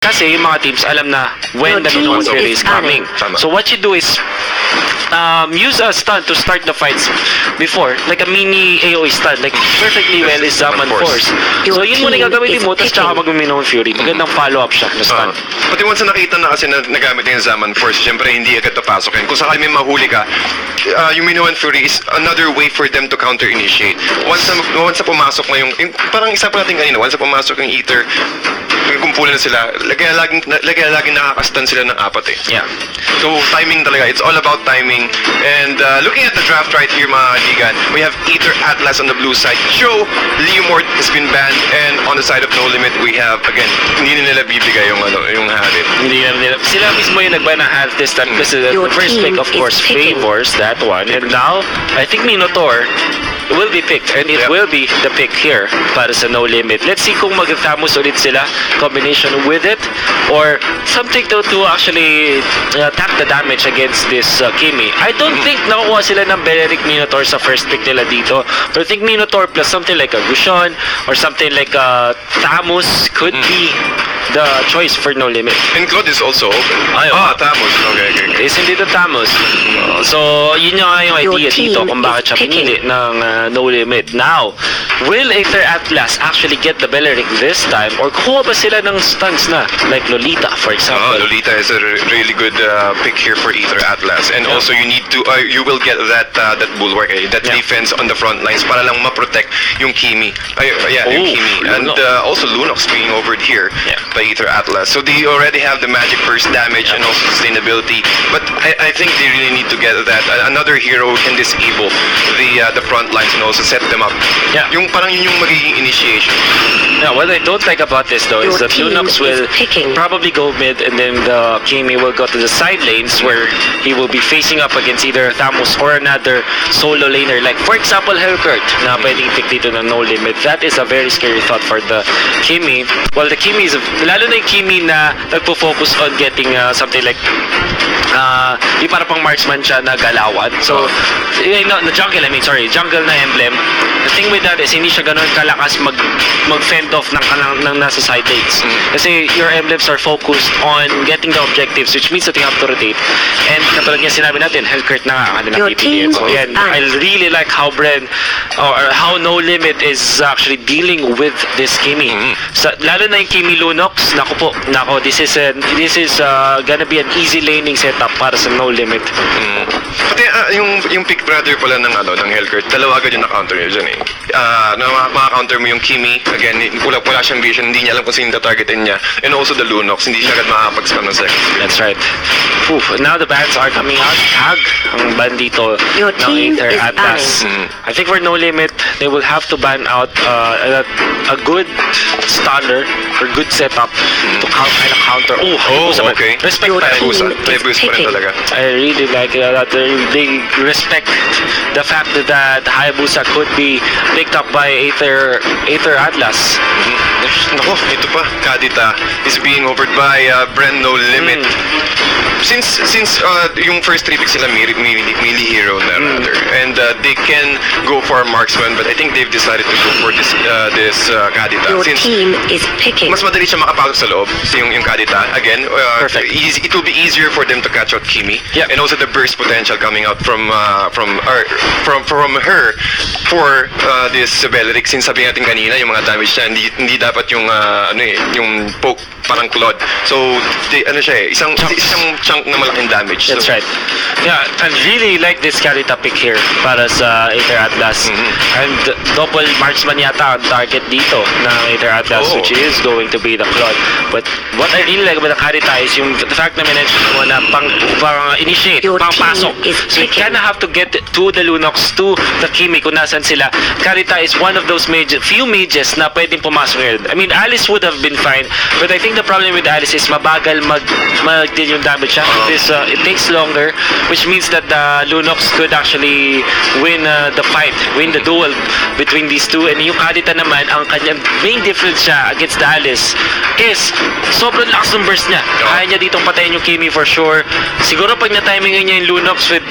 Kasi yung mga teams alam na when the Lunox Fury is coming. So what you do is use a stun to start the fights before, like a mini AoE stun, like perfectly well is Zaman Force. So yun muna yung gagamitin mo, tapos tsaka mag-Lunox Fury. Magandang follow-up shot na stun. Pati once na nakita na kasi na nagamit yung Zaman Force, syempre hindi agad papasokin. Kung sakali may mahuli ka, yung Minoan Fury is another way for them to counter-initiate. Once na pumasok na yung parang isa pa natin kanina, once na pumasok yung Ether, kumpulan na sila, laging nakakastan sila ng apat eh. Yeah. So, timing talaga. It's all about timing. And looking at the draft right here, mga Ligan, we have Ether Atlas on the blue side. Joe, Leomord has been banned. And on the side of No Limit, we have, again, hindi nila bibigay yung Halid. Hindi nila. Sila mismo yung nagban ng half this time kasi the first pick, of course, favors that one. And now, I think Minotaur will be picked, and it will be the pick here para sa No Limit. Let's see kung mag-Thamus ulit sila, combination with it, or something to actually tap the damage against this Kimi. I don't think nakukuha sila ng Beleric Minotaur sa first pick nila dito, but I think Minotaur plus something like a Gushon or something like a Thamus could be the choice for No Limit. And Claude is also open. Thamus. Okay. Is hindi the Thamus. So, yun yung idea dito kung bakit siya pinili ng No Limit. Now, will Aether Atlas actually get the Beleric this time? Or kuha ba sila ng stuns na? Like Lolita, for example. Lolita is a really good pick here for Aether Atlas. And also, you need to, you will get that bulwark, that defense on the front lines para lang ma-protect yung Kimi. Yung Kimi. And also Lunox being over here by Aether Atlas. So they already have the magic burst damage and also sustainability. But I think they really need to get that. Another hero who can disable the front lines and also set them up. Yung parang yun yung magiging initiation. What I don't like about this though is that Lunox will probably go mid, and then the Kimi will go to the side lanes where he will be facing up against either Thamus or another solo laner. Like for example, Hellkurt na pwedeng pick dito na No Limit. That is a very scary thought for the Kimi. Well, the Kimi is, lalo na yung Kimi na nagpo-focus on getting something like yung para pang marksman siya na galawan. So, na jungle, jungle na emblem. The thing with that is hindi siya ganun kalakas mag-fend off ng nasa side lanes. Kasi your emblems are focused on getting the objectives, which means that you have to rotate. And katulad nga sinabi natin, Hellkurt na nga kanilang pipiliin. So yan, I really like how how No Limit is actually dealing with this Kimi. Lalo na yung Kimi Lunox, nako, this is gonna be an easy laning setup para sa No Limit. Pati yung pick brother pala ng Hellkurt, dalawa agad yung na-counter niya dyan eh. Maka-counter mo yung Kimi, again, wala siyang vision, hindi niya alam kung sino targetin niya. And also the Lunox, hindi siya agad makakapag-spam ng second. That's right. Now the bans are coming out. Tag ang ban dito ng Aether Atlas. I think for No Limit, they will have to ban out a good stunner or good setup to counter. Okay. Respect pa rin talaga. I really like that they respect the fact that Hayabusa could be picked up by Aether Atlas. Nako, ito pa, Kadita is being overed by Bren No Limit. Since yung first 3 picks nila melee hero na rather, and they can go for a marksman, but I think they've decided to go for this Kadita. Your team is picking. Mas madali siya makapasok sa loob yung Kadita. Again, it will be easier for them to catch out Kimi. And also the burst potential coming out from her for this Beleric. Since sabi natin kanina, yung mga damage niya, hindi dapat yung yung poke parang Claude. So, isang chunk na malaking damage. That's right. Yeah, I really like this Kadita pick here para sa Aether Atlas. And double marksman yata ang target dito ng Aether Atlas, which is going to be the Claude. But what I really like about the Kadita is yung the fact na mention mo na pang-initiate, pang-pasok. So you kinda have to get to the Lunox, to the Kimi kung nasan sila. Kadita is one of those few mages na pwedeng pumasok ngayon. I mean, Alice would have been fine, but I think the problem with Alice is mabagal mag-deal yung damage siya. It takes longer, which means that the Lunox could actually win the fight, win the duel between these two. And yung Kadita naman, ang kanyang main difference siya against the Alice is sobrang lakas ng burst niya. Kaya niya ditong patayin yung Kimi for sure. Siguro pag na-timingan niya yung Lunox with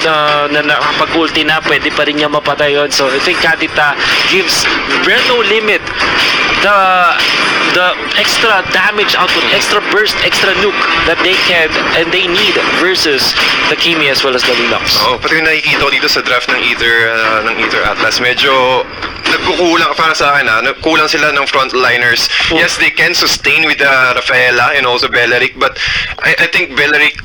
na nakapag-ulti na, pwede pa rin niya mapatay yun. So I think Kadita gives very no limit the extra damage output, extra burst, extra nuke that they can and they need versus the Kimi as well as the Lunox. Pati yung nakikita ko dito sa draft ng Ether Atlas, medyo nagkukulang para sa akin nagkulang sila ng frontliners. Yes, they can sustain with Rafaela and also Belleric, but I think Belleric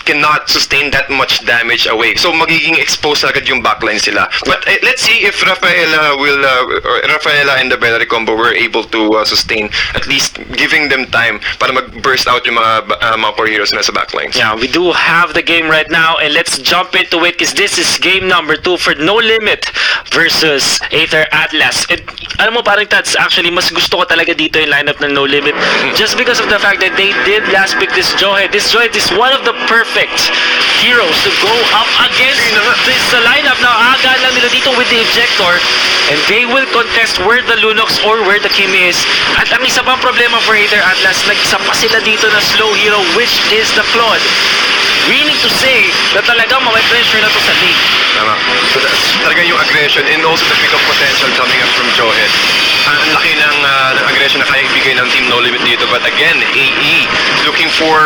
cannot sustain that much damage away. So magiging exposed agad yung backline sila. But let's see if Rafaela and the Belleric combo were able to sustain, at least giving them time para mag-burst out yung mga core heroes na sa backlines. Yeah, we do have the game right now, and let's jump into it because this is game number 2 for No Limit versus Aether Atlas. And alam mo, parang Tats, actually mas gusto ko talaga dito yung lineup ng No Limit just because of the fact that they did last pick this Johead. This Johead is one of the perfect heroes to go up against this lineup. Now, aga lang nila dito with the Ejector, and they will contest where the Lunox or where the Kimi is. At ang isa pang problema for Aether Atlas, nag-isa pa sila dito na slow hero, which is the Claude. Meaning to say na talagang pressure na to sa lane. Tama. So talaga yung aggression and also the pick-up potential coming up from Johead. Ang laki ng aggression na kaya ibigay ng Team No Limit dito. But again, AE looking for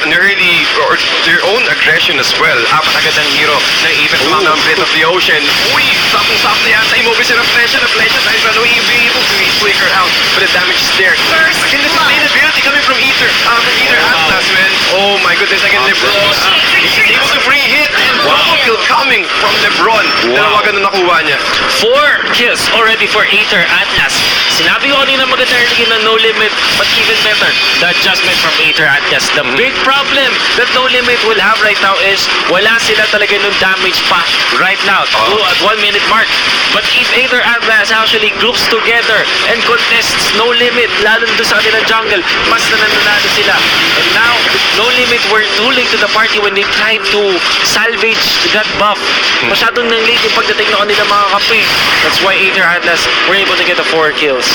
an early or their own aggression as well. Apat agad ng hero na even mga Breath of the Ocean. Uy, sakong-sakto yan sa Immobile si Reflection. Dahil sa no able to flicker out. But the damage is there. First, again, the sustainability coming from Ether. Ether Atlas, man. Oh my goodness, again, LeBron. He's able to free hit and double kill coming from LeBron. Dalawagan na nakuha niya. 4 kills already for Aether Atlas. Sinabi ko kanina maganda rin ng No Limit, but even better, the adjustment from Aether Atlas. The big problem that No Limit will have right now is wala sila talaga nung damage pa right now at 1 minute mark. But if Aether Atlas actually groups together and contests No Limit, lalo doon sa kanilang jungle, mas nananalo sila. And now, No Limit were ruling to the party when they tried to salvage that buff. Masyadong nang late yung pagdating na kanila mga kampi. That's why Aether Atlas were able to get the 4 kills.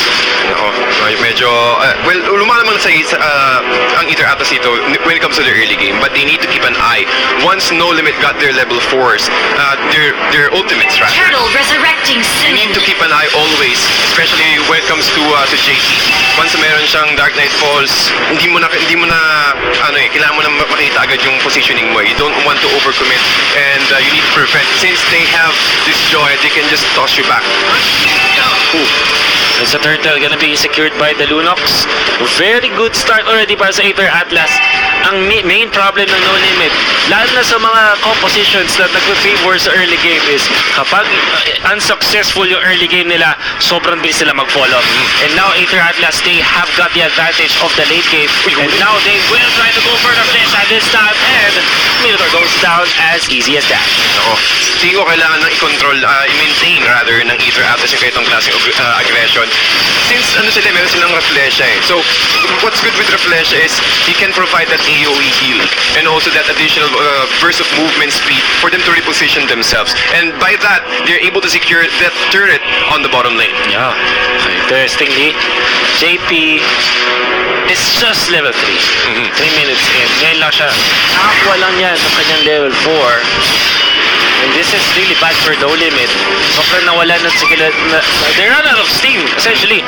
Medyo, well, lumalaman sa ang Aether Atlas dito when it comes to the early game, but they need to keep an eye. Once No Limit got their level 4s, their ultimates, rather. Turtle resurrecting You need to keep an eye always, especially when it comes to JT. Once meron siyang Dark Knight Falls, hindi mo na kailangan mo na makita agad yung positioning mo. You don't want to overcommit, and you need to prevent. Since they have this joy, they can just toss you back. It's a turtle gonna be secured by the Lunox. Very good start already para sa Aether Atlas. Ang main problem ng No Limit, lalo na sa mga compositions na nag-favor sa early game, is kapag unsuccessful yung early game nila, sobrang bilis sila mag-fall off. And now Aether Atlas, they have got the advantage of the late game, and now they will try to go for the flash at this time, and Minotaur goes down as easy as that. Tingin ko kailangan ng i-control, i-maintain rather ng Aether Atlas yung kahitong klaseng aggression. Since meron silang Reflesha So what's good with Reflesha is he can provide that AoE heal and also that additional burst of movement speed for them to reposition themselves. And by that, they're able to secure that turret on the bottom lane. Yeah. Interestingly, JP is just level 3. 3 minutes in. Ngayon lang siya. Nakakuha lang yan sa kanyang level 4. And this is really bad for No Limit. Sobrang nawala na sila. They run out of steam, essentially.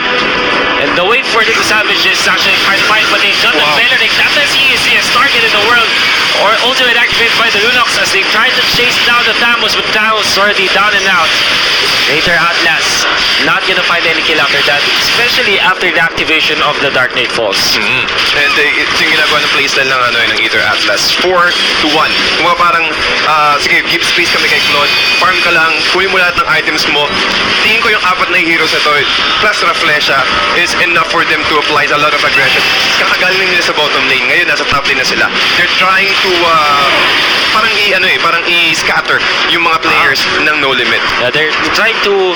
And the way for them to salvage this is actually hard to find, but they got the Belleric. That's the easiest target in the world. Or ultimate activated by the Lunox as they try to chase down the Thamus, but Thamus already down and out. Aether Atlas not gonna find any kill after that, especially after the activation of the Dark Knight Falls. And ito yung ginagawa ng playstyle ng Aether Atlas. 4-1. Kung parang, sige, give space kami kay Claude, farm ka lang, kunin mo lahat ng items mo. Tingin ko yung 4 na heroes na to, plus Reflesha, is enough for them to apply a lot of aggression. Kakagaling nila sa bottom lane, ngayon nasa top lane na sila. They're trying to, parang i-scatter yung mga players ng No Limit. They're trying to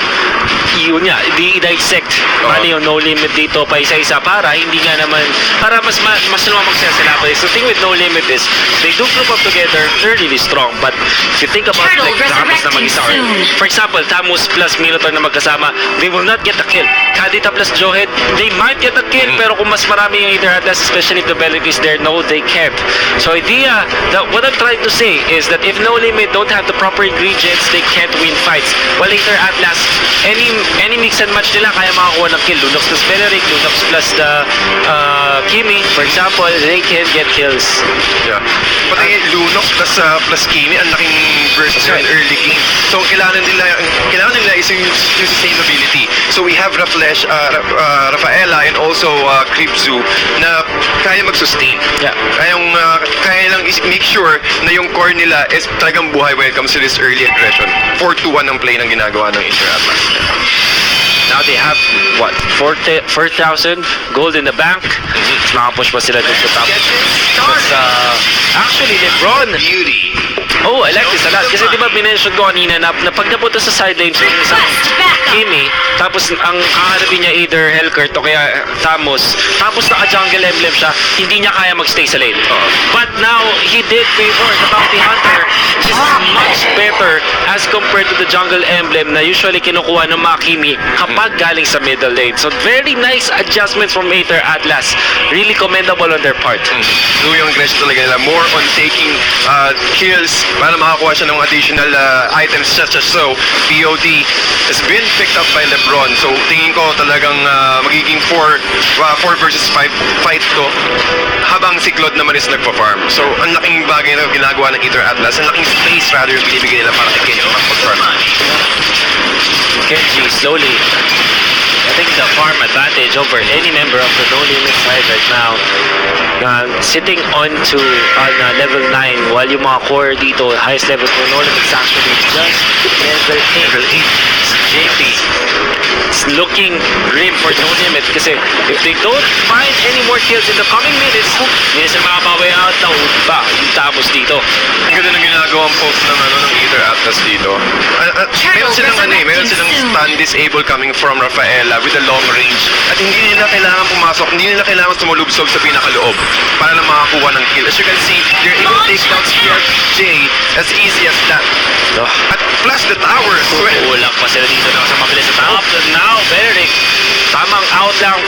yun nga, i-dissect paano yung No Limit dito pa isa-isa para hindi nga naman, para mas lumamang sila sa laban. So the thing with No Limit is, they do group up together, they're really strong. But if you think about like Thamus na mag-isa, or for example, Thamus plus Minotaur na magkasama, they will not get the kill. Kadita plus Johead, they might get the kill, pero kung mas marami yung Aether Atlas, especially if the Bellic is there, no, they can't. So idea, what I'm trying to say is that if No Limit don't have the proper ingredients, they can't win fights. While Aether Atlas, any mix and match nila, kaya makakuha ng kill. Lunox plus Beleric, Lunox plus the Kimi, for example, they can get kills. Yeah. Pati Lunox plus Kimi, ang laking versus in early game. So kailangan nila is yung sustainability. So we have Rafaela and also Kripzu na kaya mag-sustain. Yeah. Kaya lang make sure na yung core nila is talagang buhay when it comes to this early aggression. 4-2-1 ang play ng ginagawa ng Aether Atlas. Now they have, what, 4,000 gold in the bank. Nakapush pa sila dun sa top. Actually, Lebron. Beauty. Oh, I like this a lot. Kasi di ba minention ko kanina na pag napunta sa sidelines yung isang Kimi, tapos ang kaharapin niya either Hellcurt o kaya Thamus, tapos naka-jungle emblem siya, hindi niya kaya magstay sa lane. But now, he did favor the bounty hunter. This is much better as compared to the jungle emblem na usually kinukuha ng mga Kimi kapag galing sa middle lane. So, very nice adjustments from Aether Atlas. Really commendable on their part. So, yung aggression talaga nila, more on taking kills para makakuha siya ng additional items such as POD has been picked up by Lebron. So, tingin ko talagang magiging 4 versus 5 fight to habang si Claude naman is nagpa-farm. So, ang laking bagay na ginagawa ng Aether Atlas, ang laking space rather yung binibigay nila para kay Kenji mag-farm. Kenji slowly, I think the farm advantage over any member of the No Limit side right now. Sitting onto level 9 while yung mga core dito, highest level for No Limit is actually just level 8. JP, it's looking grim for No Limit kasi if they don't find any more kills in the coming minutes, hindi sila makabawi out na ba yung Thamus dito. Ang ganda ng ginagawang post ng Aether Atlas dito. Meron silang stun disable coming from Rafaela with a long range. At hindi nila kailangan pumasok, hindi nila kailangan sumulubsob sa pinakaloob para na makakuha ng kill. As you can see, they're able to take down CRJ as easy as that. At plus the tower as well. Ulang pa sila dito sa mabilis sa top. Now, Beleric, tamang out lang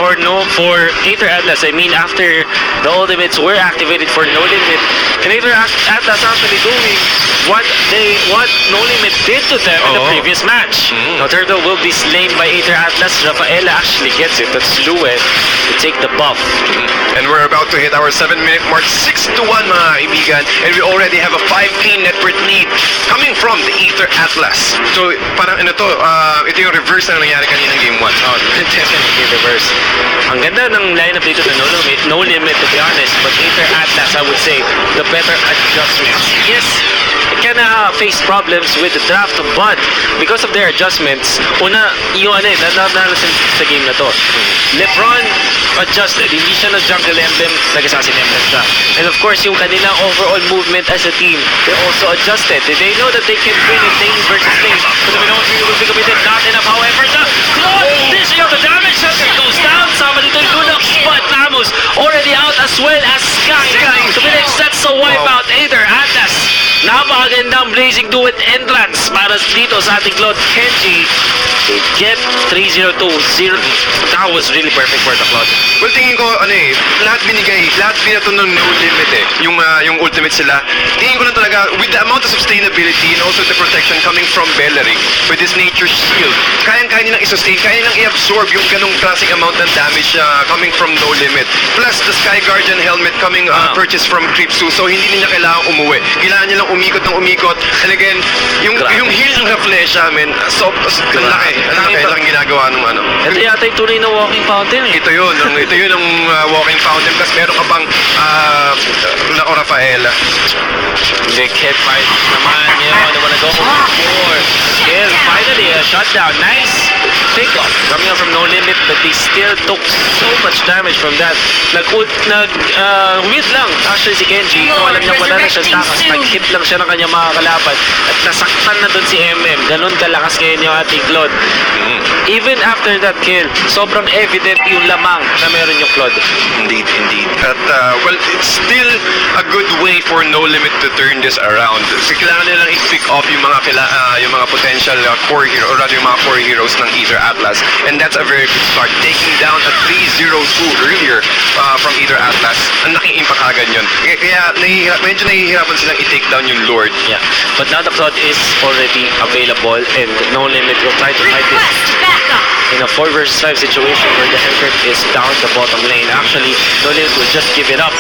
for Aether Atlas. I mean, after the ultimates were activated for No Limit, and Aether Atlas actually doing what No Limit did to them in the previous match. Now, Turtle will be slain by Aether Atlas. Rafaela actually gets it. That's Lue to take the buff. And we're about to hit our 7-minute mark. 6-1 mga kaibigan. And we already have a 5k net worth lead coming from the Aether Atlas. So, parang ito yung reverse na nangyari kanina ng game 1. Definitely reverse. Ang ganda ng lineup dito na No Limit to be honest, but Aether Atlas, I would say, the better adjustments. Yes, it can face problems with the draft, but because of their adjustments, nananasin sa game na to. Lebron adjusted, hindi siya nag-jungle emblem, nag-assassin emblem siya. And of course, yung kanilang overall movement as a team, they also adjusted. They know that they can win in lane versus lane. So we don't really will be committed, not enough. However, the Claude, dishing out the damage, goes down. Sama dito yung Lunox, but Thamus already out as well as Sky. So Felix, that's a wipeout. Aether Atlas, napakagandang blazing duet entrance para dito sa ating Claude. Kenji to get 3-0-2. That was really perfect for the Claude. Well, tingin ko, lahat binato ng No Limit yung ultimate sila. Tingin ko lang talaga, with the amount of sustainability and also the protection coming from Beleric, with this nature shield, kaya nilang i-sustain, kaya nilang i-absorb yung ganong klaseng amount ng damage coming from No Limit. Plus, the Sky Guardian helmet coming purchased from Kripzu, so hindi nila kailangan umuwi. Kailangan nilang umikot ng umikot. And again, yung heal ng Rafflesia, ang laki ginagawa ng Ito yata yung tunay na walking fountain eh. Ito yun ang walking fountain, kasi meron ka pang Rafaela. They can't fight naman yun. They wanna go for And finally, a shutdown. Nice pick-up coming up from No Limit, but they still took so much damage from that. Nag-wheel lang. Actually, si Kenji, kung alam niya wala na siyang takas, nag-hit lang siya ng kanyang mga kalaban at nasaktan na dun si MM. Ganun kalakas ngayon yung ating Claude. Even after that kill, sobrang evident yung lamang na meron yung Claude. Indeed. At, well, it's still a good way for No Limit to turn this around. Kasi kailangan nilang i-pick off yung mga potential core hero, or rather yung mga core heroes ng Ether Atlas. And that's a very good start. Taking down a 3-0-2 earlier from Ether Atlas. Ang laking impact agad yun. Kaya medyo nahihirapan silang i-take down yung Lord. Yeah, but now the Claude is already available and No Limit will try to fight this in a 4 versus 5 situation where the Hellcurt is down the bottom lane. Actually, No Limit will just give it up.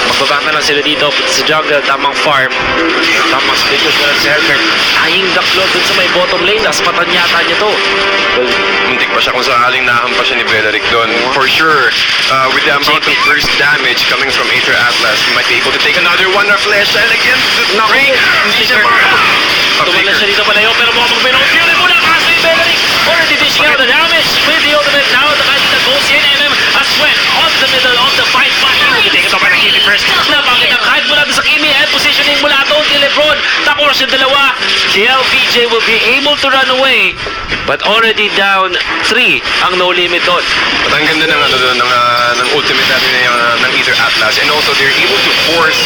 Magbabak na lang sila dito sa jungle, tamang farm, tamang splitters na lang sa Hellcurt. Aying the Claude dun sa may bottom lane, naspatan yata niya to. Well, muntik pa siya kung sakaling nahampa siya ni Beleric doon. For sure, with the amount of burst damage coming from Aether Atlas, he might be able to take another one Flash and again, hindi siya tumalan siya dito palayo, pero mukhang mag-binong fury muna kasi ni Beleric. Already dishing out the damage with the ultimate. Now the guy that goes in MM as well on the middle of the fight. Take it off by the Kimi first. Napakit ang kahit mula sa Kimi and positioning mula doon kay Lebron. Tapos yung dalawa. KLPJ will be able to run away. But already down 3 ang No Limit doon. At ang ganda ng ultimate natin ng Ether Atlas. And also they're able to force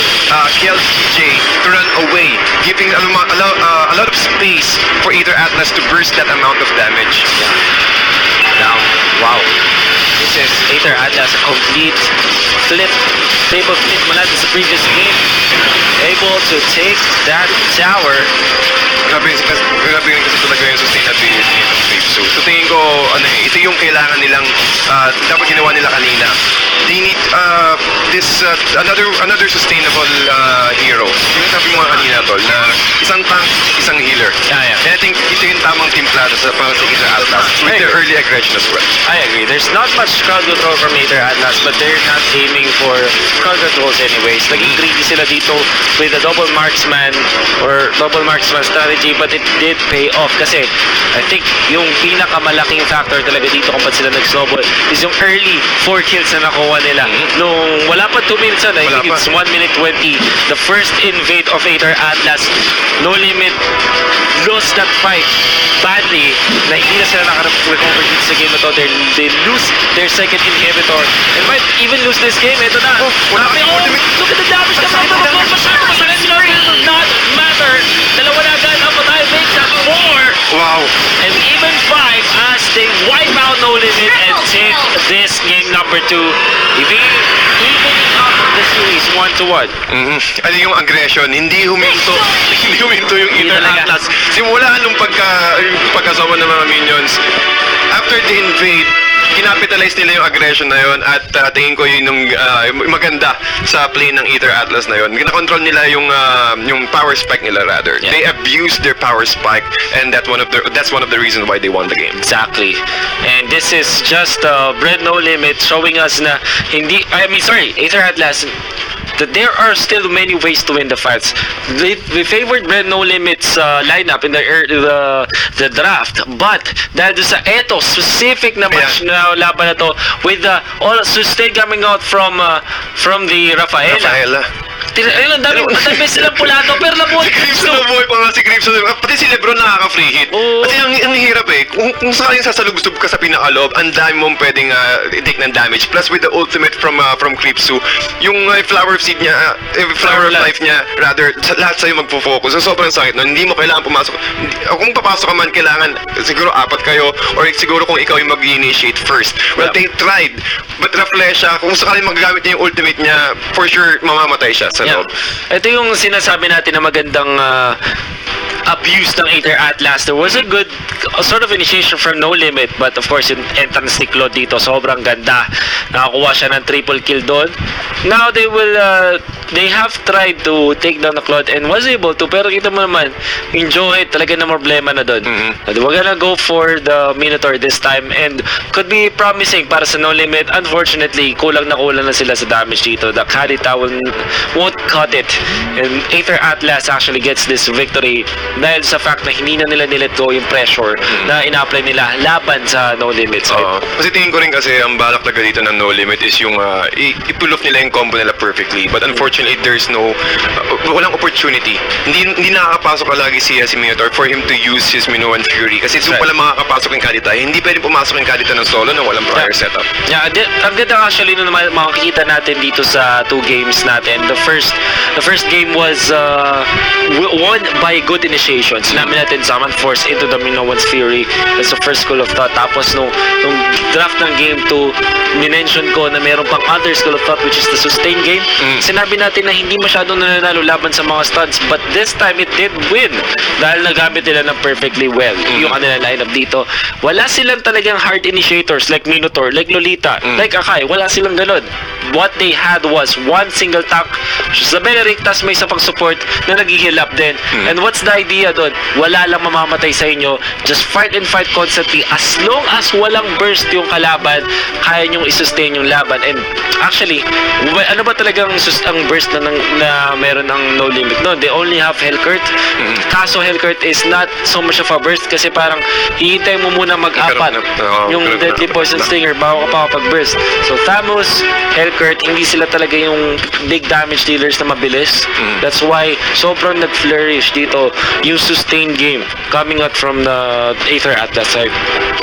KLPJ to run away, giving a lot of space for Ether Atlas to burst that amount of damage. Now, wow. This is Aether Atlas, a complete table flip mula sa previous game. Able to take that tower. Grabe kasi talaga yung sustainability ng Creep. So tingin ko, ito yung kailangan nilang, dapat ginawa nila kanina. They need another sustainable hero. Yung sabi mo kanina, Tol, na isang tank, isang healer. Yeah. And I think ito yung tamang timplado sa Ether Atlas with the early aggression as well. I agree. There's not much crowd control from Aether Atlas, but they're not aiming for crowd controls anyways. Naging greedy sila dito with a double marksman strategy, but it did pay off kasi I think yung pinakamalaking factor talaga dito kung ba't sila nag-snowball is yung early 4 kills na nakuha nila. Nung wala pa 2 minutes na, I think it's 1 minute 20. The first invade of Aether Atlas, No Limit lost that fight badly na hindi na sila naka-recover dito sa game na to. They lose their second inhibitor and might even lose this game. Ito na. Look at the damage na from the Claude. Masakit sila. Not matter. Dalawa na agad. Ang patay makes that 4. Wow. And even 5 as they wipe out No Limit and take this game number 2. Evening up the series 1-1. Ano yung aggression, hindi huminto yung Ether Atlas. Simula nung pagkasama ng mga minions, after the invade, kinapitalize nila yung aggression na yun at tingin ko yun yung maganda sa play ng Ether Atlas na yun. Kinakontrol nila yung power spike nila rather. Yeah. They abused their power spike and that's one of the reasons why they won the game. Exactly. And this is just Bread No Limit showing us na Aether Atlas, that there are still many ways to win the fights. We favored Bread No Limit's lineup in the draft, but dahil sa eto specific na match na laban na to with all sustain coming out from the Rafaela. Ayun, ang dami silang pulato, pero nabuhay nabuhay pa nga si Creeps. Pati si Lebron nakaka-free hit. Kasi ang hirap kung sakaling sasalubustub ka sa pinakaloob, ang dami mong pwedeng take ng damage. Plus with the ultimate from Creeps, yung flower of seed niya, flower of life niya, rather, lahat sa'yo magpo-focus. So sobrang sakit no? Hindi mo kailangan pumasok. Kung papasok ka man, kailangan siguro 4 kayo, or siguro kung ikaw yung mag-initiate first. Well, they tried. But Raflesha, kung sakaling magagamit niya yung ultimate niya, for sure, mamamatay siya sa loob. Ito yung sinasabi natin na magandang abuse ng Aether Atlas. There was a good sort of initiation from No Limit, but of course, yung entrance ni Claude dito, sobrang ganda. Nakakuha siya ng triple kill doon. Now, they will they have tried to take down the Claude and was able to, pero kita mo naman, yung Joe talaga na problema na doon. We're gonna go for the Minotaur this time and could be promising para sa No Limit. Unfortunately, kulang na sila sa damage dito. The Kadita won't cut it. And Aether Atlas actually gets this victory dahil sa fact na hindi na nila nilet go yung pressure na ina-apply nila laban sa No Limit side. Kasi tingin ko rin kasi ang balak talaga dito ng No Limit is yung i-pull off nila yung combo nila perfectly. But unfortunately, there's no walang opportunity. Hindi nakakapasok lagi si Minotaur for him to use his Minoan Fury. Kasi doon pala makakapasok yung Kadita. Hindi pwedeng pumasok yung Kadita ng solo na walang prior setup. Yeah, ang ganda actually nung makikita natin dito sa 2 games natin. The first game was won by good initiation. Sinabi natin Summon Force into the Minoan's Fury. That's the first school of thought. Tapos nung draft ng game 2, minention ko na meron pang other school of thought which is the sustain game. Sinabi natin na hindi masyadong nananalo laban sa mga stuns, but this time it did win dahil nagamit nila ng perfectly well yung kanila lineup dito. Wala silang talagang hard initiators like Minotaur, like Lolita, like Akai. Wala silang ganun. What they had was one single tank, which is the Beneric, tas may isa pang support na nag-heal up din. And what's the idea doon? Wala lang mamamatay sa inyo. Just fight and fight constantly. As long as walang burst yung kalaban, kaya nyong isustain yung laban. And actually, ano ba talagang ang burst na meron ng No Limit? No, they only have Hellcurt. Kaso Hellcurt is not so much of a burst kasi parang hihintay mo muna mag-apat yung Deadly Poison Stinger bago ka pa kapag-burst. So Thamus, Hellcurt, hindi sila talaga yung big damage dealers na mabilis. That's why sobrang nag-flourish dito yung sustain game coming out from the Aether Atlas side.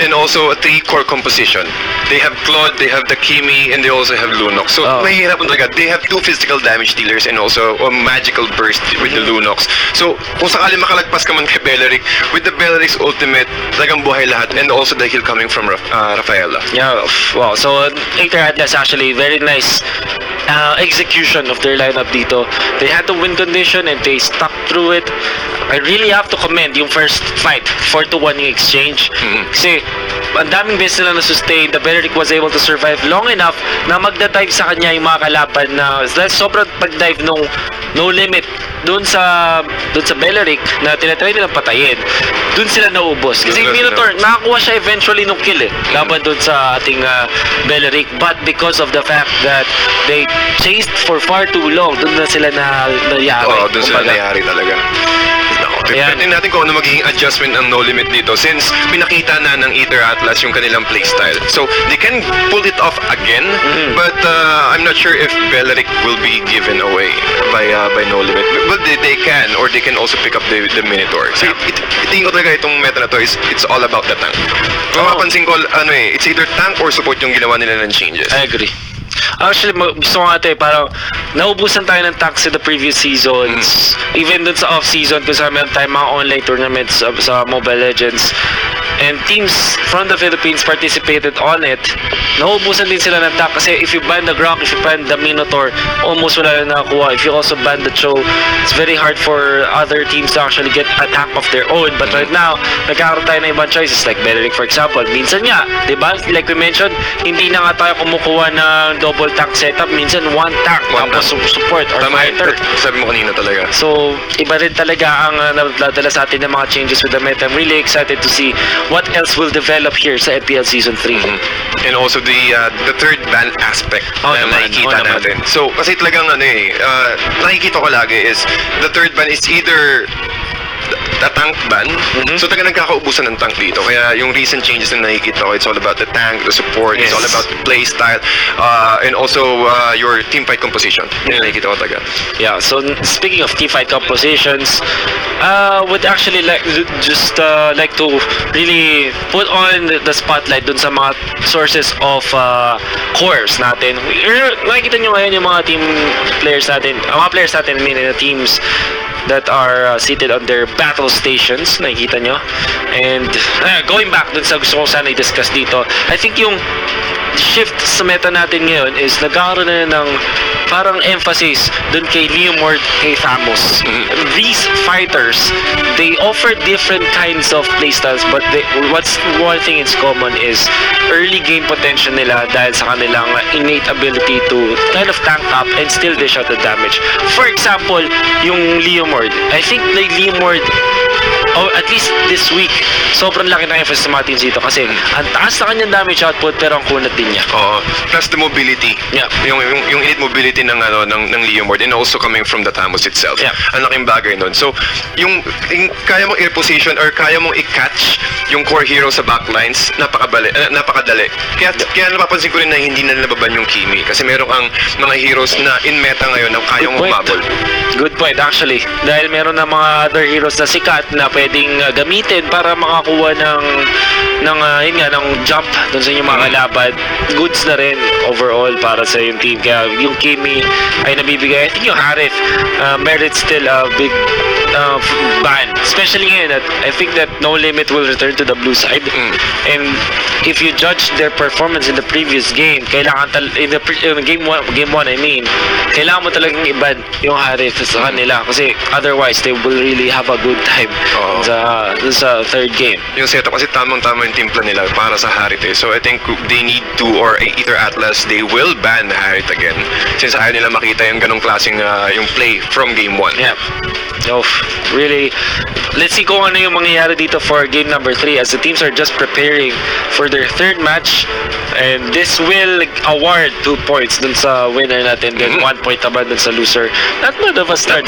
And also a 3-core composition. They have Claude, they have the Kimi, and they also have Lunox. So mahirap talaga. They have 2 physical damage dealers and also a magical burst with the Lunox. So kung sakali makalagpas ka man kay Belleric, with the Belleric's ultimate, talagang buhay lahat. And also the heal coming from Rafaela. Yeah, wow. So Aether Atlas actually very nice execution of their lineup dito. They had the win condition and they stuck through it. I really have to commend yung first fight, 4-1 yung exchange. Kasi ang daming beses nila na sustain. The Belleric was able to survive long enough na magda-dive sa kanya yung mga kalaban na sobrang pag-dive nung No Limit doon sa Belleric na tinatry nilang patayin. Doon sila naubos. Kasi Minotaur, nakakuha siya eventually nung kill laban doon sa ating Belleric. But because of the fact that they chased for far too long, doon na sila nayari. Doon sila nayari talaga. Tingnan natin kung ano magiging adjustment ng No Limit dito since pinakita na ng Aether Atlas yung kanilang playstyle. So, they can pull it off again, but I'm not sure if Belleric will be given away by No Limit. But they can, or they can also pick up the Minotaur. So, tingin ko talaga itong meta na to is it's all about the tank. Mapapansin ko, it's either tank or support yung ginawa nila ng changes. I agree. Actually, gusto ko nga ito parang naubusan tayo ng tanks in the previous seasons. Even dun sa off-season, kung saan meron tayong mga online tournaments sa Mobile Legends. And teams from the Philippines participated on it. Naubusan din sila ng tank kasi if you ban the Grok, if you ban the Minotaur, almost wala na nakakuha. If you also ban the Cho, it's very hard for other teams to actually get a tank of their own. But right now, nagkakaroon tayo ng ibang choices like Belleric for example. Minsan nga, diba? Like we mentioned, hindi na nga tayo kumukuha ng double tank setup. Minsan one tank, tapos support or fighter. Sabi mo kanina talaga. So, iba rin talaga ang nadala sa atin ng mga changes with the meta. I'm really excited to see what else will develop here sa Mpl Season 3. And also the third ban aspect na nakikita natin. So, kasi talagang nakikita ko lagi is the third ban is either the tank ban. So talagang nagkakaubusan ng tank dito. Kaya yung recent changes na nakikita ko, it's all about the tank, the support, it's all about the play style, and also your team fight composition. Yan nakikita ko talaga. Yeah, so speaking of team fight compositions, would actually like to really put on the spotlight dun sa mga sources of cores natin. Nakikita nyo ngayon yung mga team players natin, mga players natin, I mean, the teams that are seated on their battle battle stations, nakikita nyo. And going back dun sa gusto ko sana i-discuss dito, I think yung shift sa meta natin ngayon is nagkakaroon na ng parang emphasis dun kay Leomord, kay Thamos. These fighters, they offer different kinds of playstyles, but what's one thing is common is early game potential nila dahil sa kanilang innate ability to kind of tank up and still dish out the damage. For example, yung Leomord, I think the Leomord, or at least this week, sobrang laki ng emphasis sa mga teams dito kasi ang taas na kanyang damage output pero ang kunat din niya. Plus the mobility. Yeah. Yung innate mobility ng Leomord and also coming from the Thamos itself. Yeah. Ang laking bagay nun. So, yung kaya mong i-position or kaya mong i-catch yung core hero sa backlines, napakadali. Kaya napapansin ko rin na hindi na nababan yung Kimi kasi meron ang mga heroes na in meta ngayon na kayang umabol. Good point actually. Dahil meron na mga other heroes na sikat na pwedeng gamitin para makakuha ng jump doon sa inyong mga kalaban. Goods na rin overall para sa yung team. Kaya yung Kimi ay nabibigay. I think yung Harith merits still a big ban. Especially ngayon that I think that No Limit will return to the blue side. And if you judge their performance in the previous game, kailangan in game 1 I mean, kailangan mo talagang i-ban yung Harith sa kanila kasi otherwise they will really have a good time sa third game. Yung setup kasi tamang-tama yung timpla nila para sa Harith eh. So I think they need to, or either Atlas, they will ban Harith again since ayaw nila makita yung ganong klaseng yung play from game 1. Yeah. So, really, let's see kung ano yung mangyayari dito for game number 3 as the teams are just preparing for their third match, and this will award 2 points dun sa winner natin, then 1 point naman dun sa loser. Not bad of a start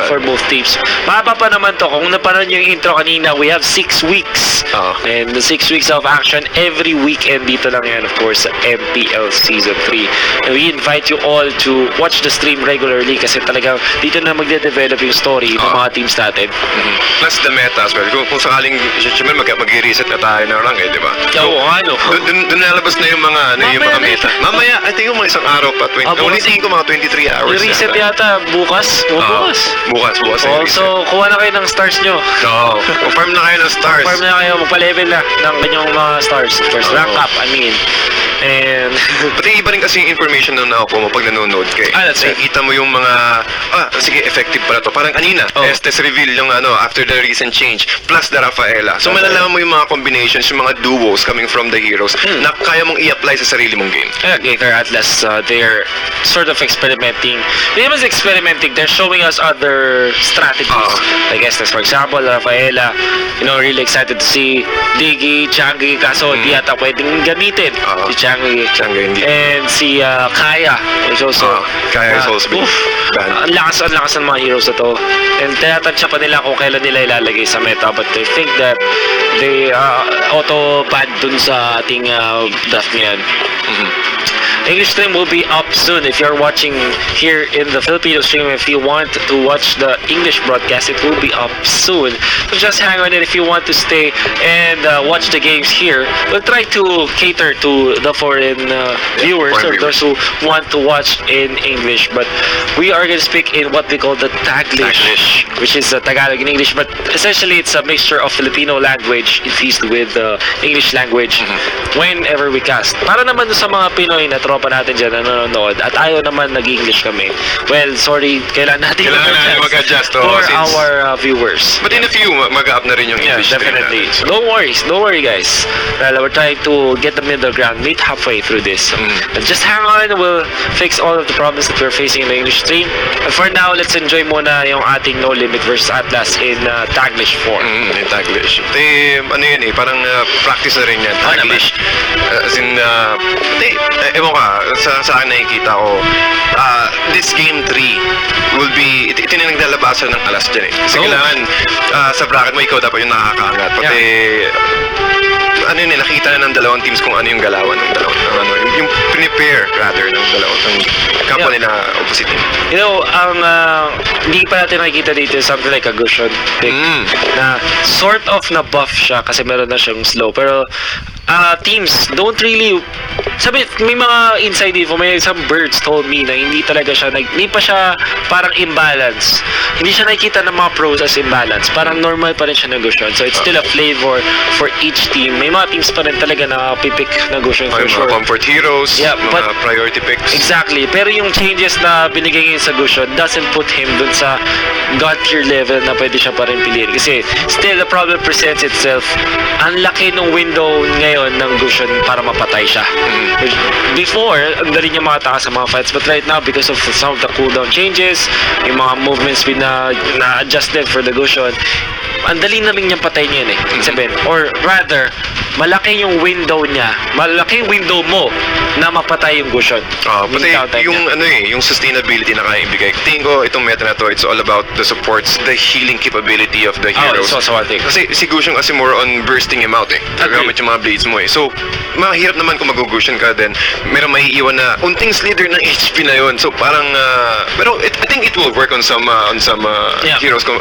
for both teams. Mahaba pa naman to. Kung napanood yung intro kanina, we have 6 weeks. And the 6 weeks of action every weekend dito lang yan, of course, sa MPL Season 3. And we invite you all to watch the stream regularly kasi talagang dito na magde-develop yung story ng mga teams natin. Plus the meta as well. Kung sakaling siyempre mag-reset na tayo ng rank di ba? Oo, ano. Doon nalabas na yung mga meta. Mamaya, I think yung mga isang araw pa. Ulitin ko mga 23 hours. Yung reset yata bukas. Bukas. Also, kuha na kayo ng stars nyo. Farm na kayo ng stars. Farm na kayo, magpa-level na ng kanyang mga stars. First rank up, I mean. And pati iba rin kasi yung information na nakuha mo pag nanonood kayo. That's right. Nakikita mo yung mga sige, effective pala to. Parang kanina, Estes reveal yung after the recent change, plus the Rafaela. So malalaman mo yung mga combinations, yung mga duos coming from the heroes na kaya mong i-apply sa sarili mong game. Gator Atlas, they're sort of experimenting. They was experimenting, they're showing us other strategies. Like Estes, for example, Rafaela, really excited to see Diggy, Changi, kaso di ata pwedeng gamitin. Si Changi hindi. And si Kaya, which also Kaya is also ang lakas ng mga heroes na to. And tinatansya pa nila kung kailan nila ilalagay sa meta, but they think that they auto-ban dun sa ating draft ngayon. English stream will be up soon. If you're watching here in the Filipino stream, if you want to watch the English broadcast, it will be up soon. So just hang on it if you want to stay and watch the games here. We'll try to cater to the foreign viewers or those who want to watch in English. But we are going to speak in what we call the Taglish, which is Tagalog in English. But essentially, it's a mixture of Filipino language infused with English language whenever we cast. Para naman sa mga Pinoy na tropa natin dyan na nanonood at ayaw naman nag-English kami. Well, sorry, kailangan natin mag-adjust for our viewers. But in a few, mag-up na rin yung English. Definitely. Don't worry guys. Well, we're trying to get the middle ground, meet halfway through this. And just hang on, we'll fix all of the problems that we're facing in the English stream. And for now, let's enjoy muna yung ating No Limit versus Atlas in Taglish form. In Taglish. Parang practice na rin yan. Taglish. As in, ewan ka, sa akin nakikita ko, this game 3 will be, ito na naglalabasan ng alas dyan eh. Kasi kailangan, sa bracket mo, ikaw dapat yung nakakaangat. Pati, nakita na ng dalawang teams kung ano yung galawan ng dalawang, yung prepare rather ng dalawang, ng kapwa nila opposite team. Hindi pa natin nakikita dito something like a Gushon pick na sort of na buff siya kasi meron na siyang slow. Pero teams don't really sabi, may mga inside info, may some birds told me na hindi talaga siya, hindi pa siya parang imbalance. Hindi siya nakikita ng mga pros as imbalance. Parang normal pa rin siya na Gusyon. So it's still a flavor for each team. May mga teams pa rin talaga na pipick na Gusyon for sure. Mga comfort heroes, mga priority picks. Exactly. Pero yung changes na binigay niya sa Gusyon doesn't put him dun sa God tier level na pwede siya pa rin piliin. Kasi still the problem presents itself. Ang laki ng window ngayon ng Gusyon para mapatay siya. Before, ang dali niya makatakas sa mga fights, but right now, because of some of the cooldown changes, yung mga movements na-adjusted for the Gusyon, ang dali na rin niyang patayin yun eh. Sabihin, or rather, malaki yung window niya, malaki yung window mo na mapatay yung Gusyon. Pati yung sustainability na kaya ibigay. Tingin ko, itong meta na to, it's all about the supports, the healing capability of the heroes. Kasi si Gusyon kasi more on bursting him out eh. Gamit yung mga blades mo eh. So, mahirap naman kung mag-Gusyon ka din. Meron maiiwan na unting slither ng HP na yun. So, parang, pero I think it will work on some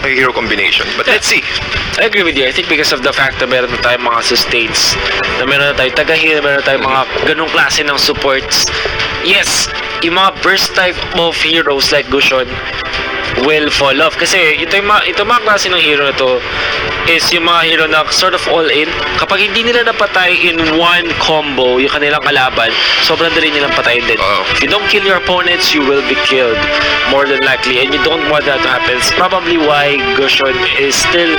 hero combination. But let's see. I agree with you. I think because of the fact na meron na tayong mga sustains, na meron na tayong taga-heal, meron na tayong mga ganung klase ng supports. Yes, yung mga burst type of heroes like Gusyon will fall off. Kasi ito mga klase ng hero na to is yung mga hero na sort of all in. Kapag hindi nila napatay in one combo yung kanilang kalaban, sobrang dali nilang patayin din. If you don't kill your opponents, you will be killed more than likely, and you don't want that to happen. It's probably why Gusyon is still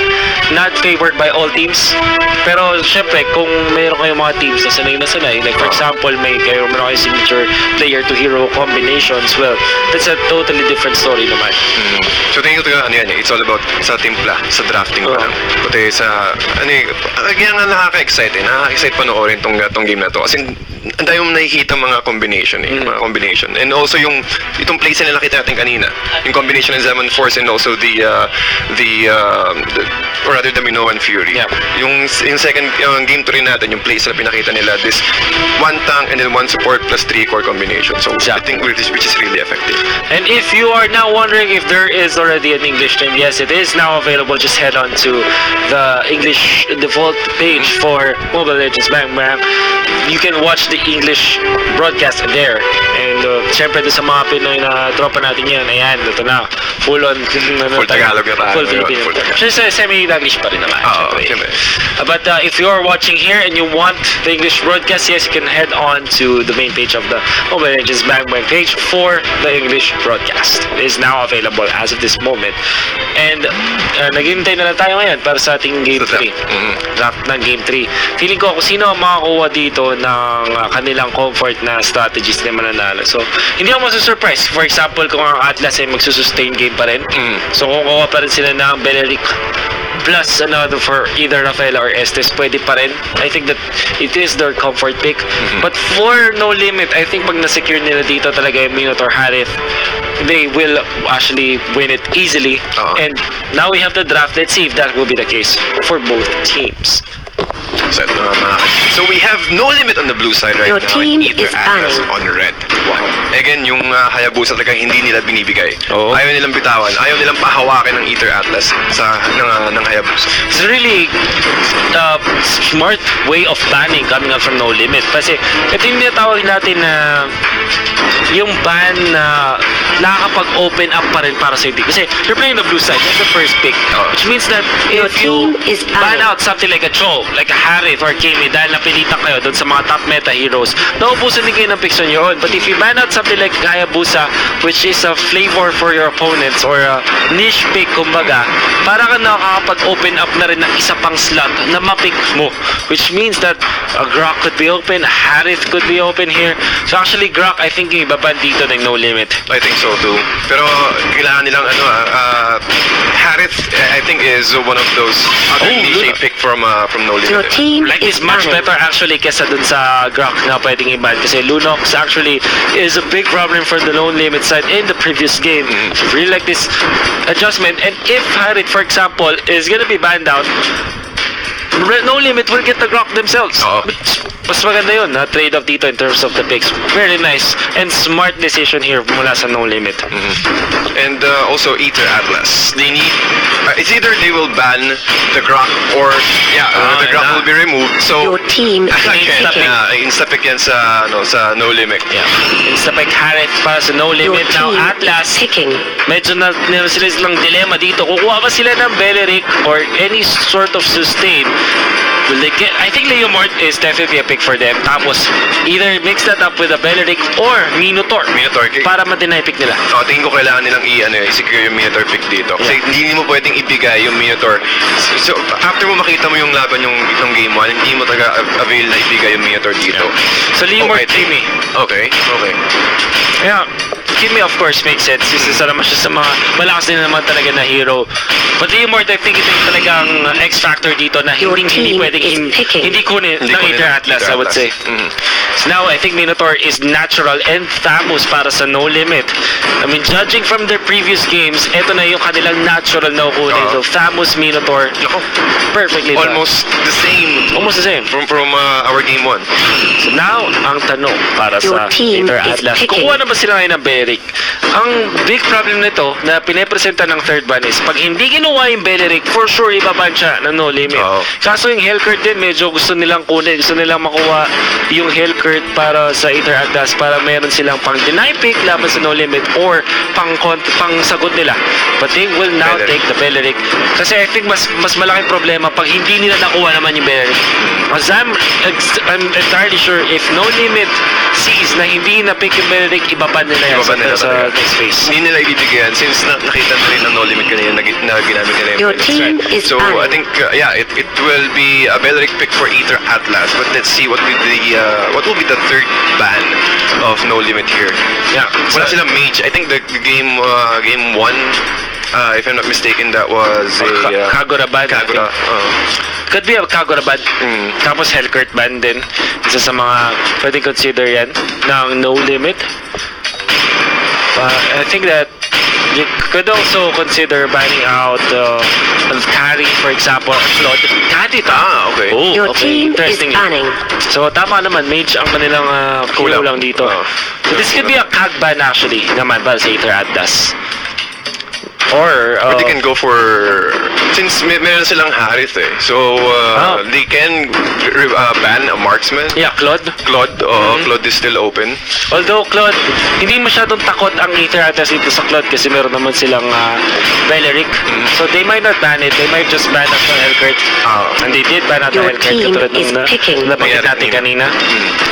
not favored by all teams. Pero syempre, kung mayroon kayong mga teams na sanay, like for example, meron kayong signature player to hero combinations, well, that's a totally different story naman. So tingin ko it's all about sa timpla, sa drafting pa lang. Pati sa, kaya nga nakaka-excite panoorin tong game na to. Kasi ang dami mong nakikita mga combination mga combination. And also itong plays na nakita natin kanina, yung combination ng Zaman Force and also or rather the Minoan Fury. Yung second game 3 natin, yung plays na pinakita nila, this one tank and then one support plus 3 core combination. So I think which is really effective. And if you are now wondering if there is already an English stream, yes, it is now available. Just head on to the English default page for Mobile Legends Bang Bang. You can watch the English broadcast there. And syempre doon sa mga Pinoy na tropa natin yan, ayan, ito na. Full on. Full Tagalog na tayo. Full Filipino. Syempre semi-English pa rin naman. But if you are watching here and you want the English broadcast, yes, you can head on to the main page of the Mobile Legends Bang Bang page for the English broadcast. It is now available as of this moment. And naghihintay na lang tayo ngayon para sa ating Game 3. Draft ng Game 3. Feeling ko kung sino ang makakuha dito ng kanilang comfort na strategies na mananalo. So, hindi ako masusurprise. For example, kung ang Atlas ay magsusustain game pa rin. So, kung kukuha pa rin sila ng Beleric plus another for either Rafaela or Estes, pwede pa rin. I think that it is their comfort pick. But for No Limit, I think pag na-secure nila dito talaga yung Minotaur Harith, they will actually win it easily. And now we have the draft. Let's see if that will be the case for both teams. So we have No Limit on the blue side right now, and Ether Atlas on red. Again, yung Hayabusa talaga hindi nila binibigay. Ayaw nilang bitawan, ayaw nilang pahawakin ng Ether Atlas ng Hayabusa. It's really smart way of planning coming out from No Limit. Kasi ito yung tinatawag natin na yung ban na nakakapag-open up pa rin para sa team. Kasi you're playing the blue side, that's the first pick. Which means that if you ban out something like a Cho, like a Harith or Kimi, dahil napilitan kayo doon sa mga top meta heroes, naubusan din kayo ng picks on your own. But if you ban out something like Hayabusa, which is a flavor for your opponents or a niche pick, kumbaga, para ka nakakapag-open up na rin ng isa pang slot na mapick mo. Which means that a Grok could be open, a Harith could be open here. So actually, Grok, I think yung ibaban dito ng No Limit. I think so too. Pero kailangan nilang Harith, I think is one of those other niche pick from No Limit. Like this much better actually kesa dun sa Grok na pwedeng i-ban kasi Lunox actually is a big problem for the No Limit side in the previous game. So really like this adjustment, and if Harith, for example, is gonna be banned out, No Limit will get the Grok themselves. mas maganda yun na trade-off dito in terms of the picks. Very nice and smart decision here mula sa No Limit. And also Ether Atlas. They need it's either they will ban the Grok or the Grok will be removed. So Your team is picking. insta-pick yan sa No Limit. Yeah. Insta-pick Harith para sa No Your Limit. Now team Atlas, is picking. medyo na sila silang dilemma dito. Kukuha ba sila ng Beleric or any sort of sustain? Will they get, I think Leomort is definitely a pick for them. Tapos, either mix that up with a Beleric or Minotaur. Para ma-deny pick nila. Tingin ko kailangan nilang i-secure yung Minotaur pick dito. Kasi hindi mo pwedeng ibigay yung Minotaur. So, after mo makita mo yung laban yung game 1, hindi mo talaga avail na ibigay yung Minotaur dito. So, Leomort, Kimi. Okay. Yeah. Kimi, of course, makes sense. Isa naman siya sa mga malakas din naman talaga na hero. But Leomort, I think ito yung talagang X-factor dito na hindi pwedeng hindi kunin ng Ether Atlas, I would say. So now, I think Minotaur is natural and Thamus para sa No Limit. I mean, judging from their previous games, ito na yung kanilang natural na kunin. So, Thamus, Minotaur, perfectly done. Almost the same. Almost the same. From our game 1. So now, ang tanong para sa Ether Atlas, kukuha na ba sila ngayon ng Beleric? Ang big problem nito na pinepresenta ng third ban is pag hindi ginawa yung Beleric, for sure ibaban siya ng No Limit. Kaso yung Hellcurt din, medyo gusto nilang kunin, gusto nilang makuha yung Hellcurt para sa Ether Atlas para meron silang pang deny pick laban sa No Limit or pang sagot nila. But they will now take the Beleric. Kasi I think mas malaking problema pag hindi nila nakuha naman yung Beleric. As I'm entirely sure if No Limit sees na hindi na-pick yung Beleric, ibaban nila yan sa next phase. Hindi nila ibibigyan since nakita na rin ng No Limit kanina na ginamit nila yung Your team is so I think it will be a Beleric pick for Ether Atlas, but let's see what will be the third ban of No Limit here. Yeah, wala silang mage. I think the game 1, if I'm not mistaken, that was a Kagura ban. Could be a Kagura ban. Tapos Hellcurt ban din. Isa sa mga pwedeng consider yan ng No Limit. I think that you could also consider banning out Carry, for example, Flood. Carry ito. Okay. Oh, Your okay. team is Interesting. banning. So, tama naman. Mage ang kanilang kulang dito. So, this could be a Kag ban actually naman para sa Ether Atlas. Or they can go for since meron silang Harith so they can ban a marksman. Yeah, Claude. Claude is still open. Although Claude, hindi masyadong takot ang Ether Atlas dito sa Claude kasi meron naman silang Beleric. So they might not ban it. They might just ban out the Hellcurt. And they did ban out the Your Hellcurt team katulad is nung picking. nabanggit natin kanina.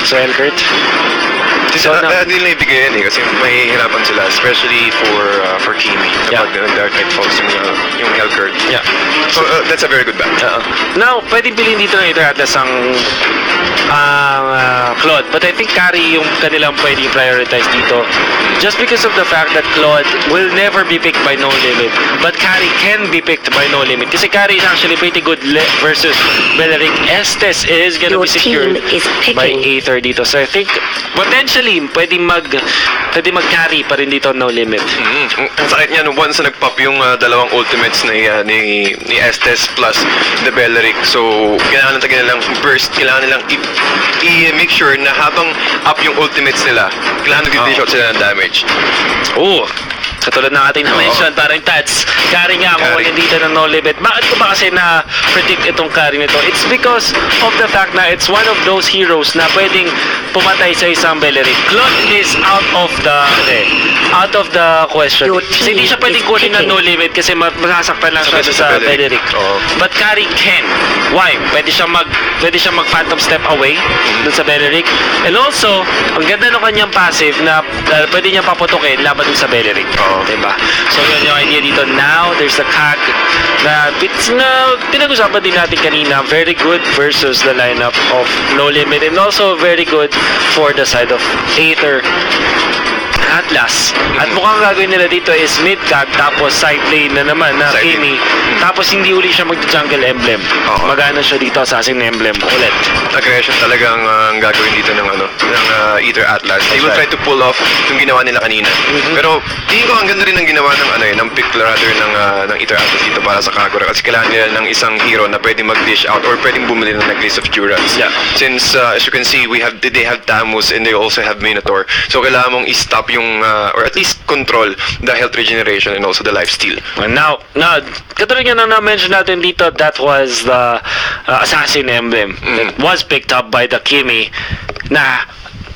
So Hellcurt. So hindi nila ibigay yan kasi mahihirapan sila, especially for Kimi kapag Dark Knight falls yung Hellcurt. Yeah. So that's a very good ban. Now, pwedeng bilhin dito ng Ether Atlas ang Claude, but I think Carry yung kanilang pwedeng prioritize dito just because of the fact that Claude will never be picked by No Limit, but Carry can be picked by No Limit kasi Carry is actually pretty good versus Beleric. Estes is gonna Your be secured team is by picking. Aether dito, so I think potentially pwedeng mag-carry pa rin dito No Limit. Ang sakit niya once na nag-pop yung dalawang ultimates ni Estes plus the Beleric. So, kailangan nilang burst, kailangan nilang i-make sure na habang up yung ultimates nila, kailangan nag-dish out sila ng damage. Katulad ng ating na-mention, parang Tats, Carry nga ang kunin dito ng No Limit. Bakit ko ba kasi na-predict itong Carry nito? It's because of the fact na it's one of those heroes na pwedeng pumatay sa isang Beleric. Claude is out of the question. Kasi hindi siya pwedeng kunin ng No Limit kasi masasaktan lang siya sa Beleric. But Carry can. Why? Pwede siya mag-phantom step away dun sa Beleric. And also, ang ganda ng kanyang passive na pwede niya paputukin laban dun sa Beleric. Diba? So yun yung idea dito. Now, there's the Kag na pinag-usapan din natin kanina. Very good versus the lineup of No Limit and also very good for the side of Aether Atlas. At mukhang gagawin nila dito is mid-cut, tapos side lane na naman na Side Kimi. Tapos hindi uli siya mag-jungle emblem. Oo. Magana siya dito sa Assassin Emblem ulit. Aggression talagang ang gagawin dito ng Ether Atlas. They will try to pull off yung ginawa nila kanina. Pero tingin ko ang ganda rin ng ginawa ng pick rather ng Ether Atlas dito para sa Kagura kasi kailangan nila ng isang hero na pwedeng mag-dish out or pwedeng bumili ng Necklace of Durance. Yeah. Since as you can see, they have Tamus and they also have Minotaur. So kailangan mong i-stop yung or at least control the health regeneration and also the lifesteal. And now, katulad nga na na-mention natin dito, that was the Assassin Emblem that was picked up by the Kimi na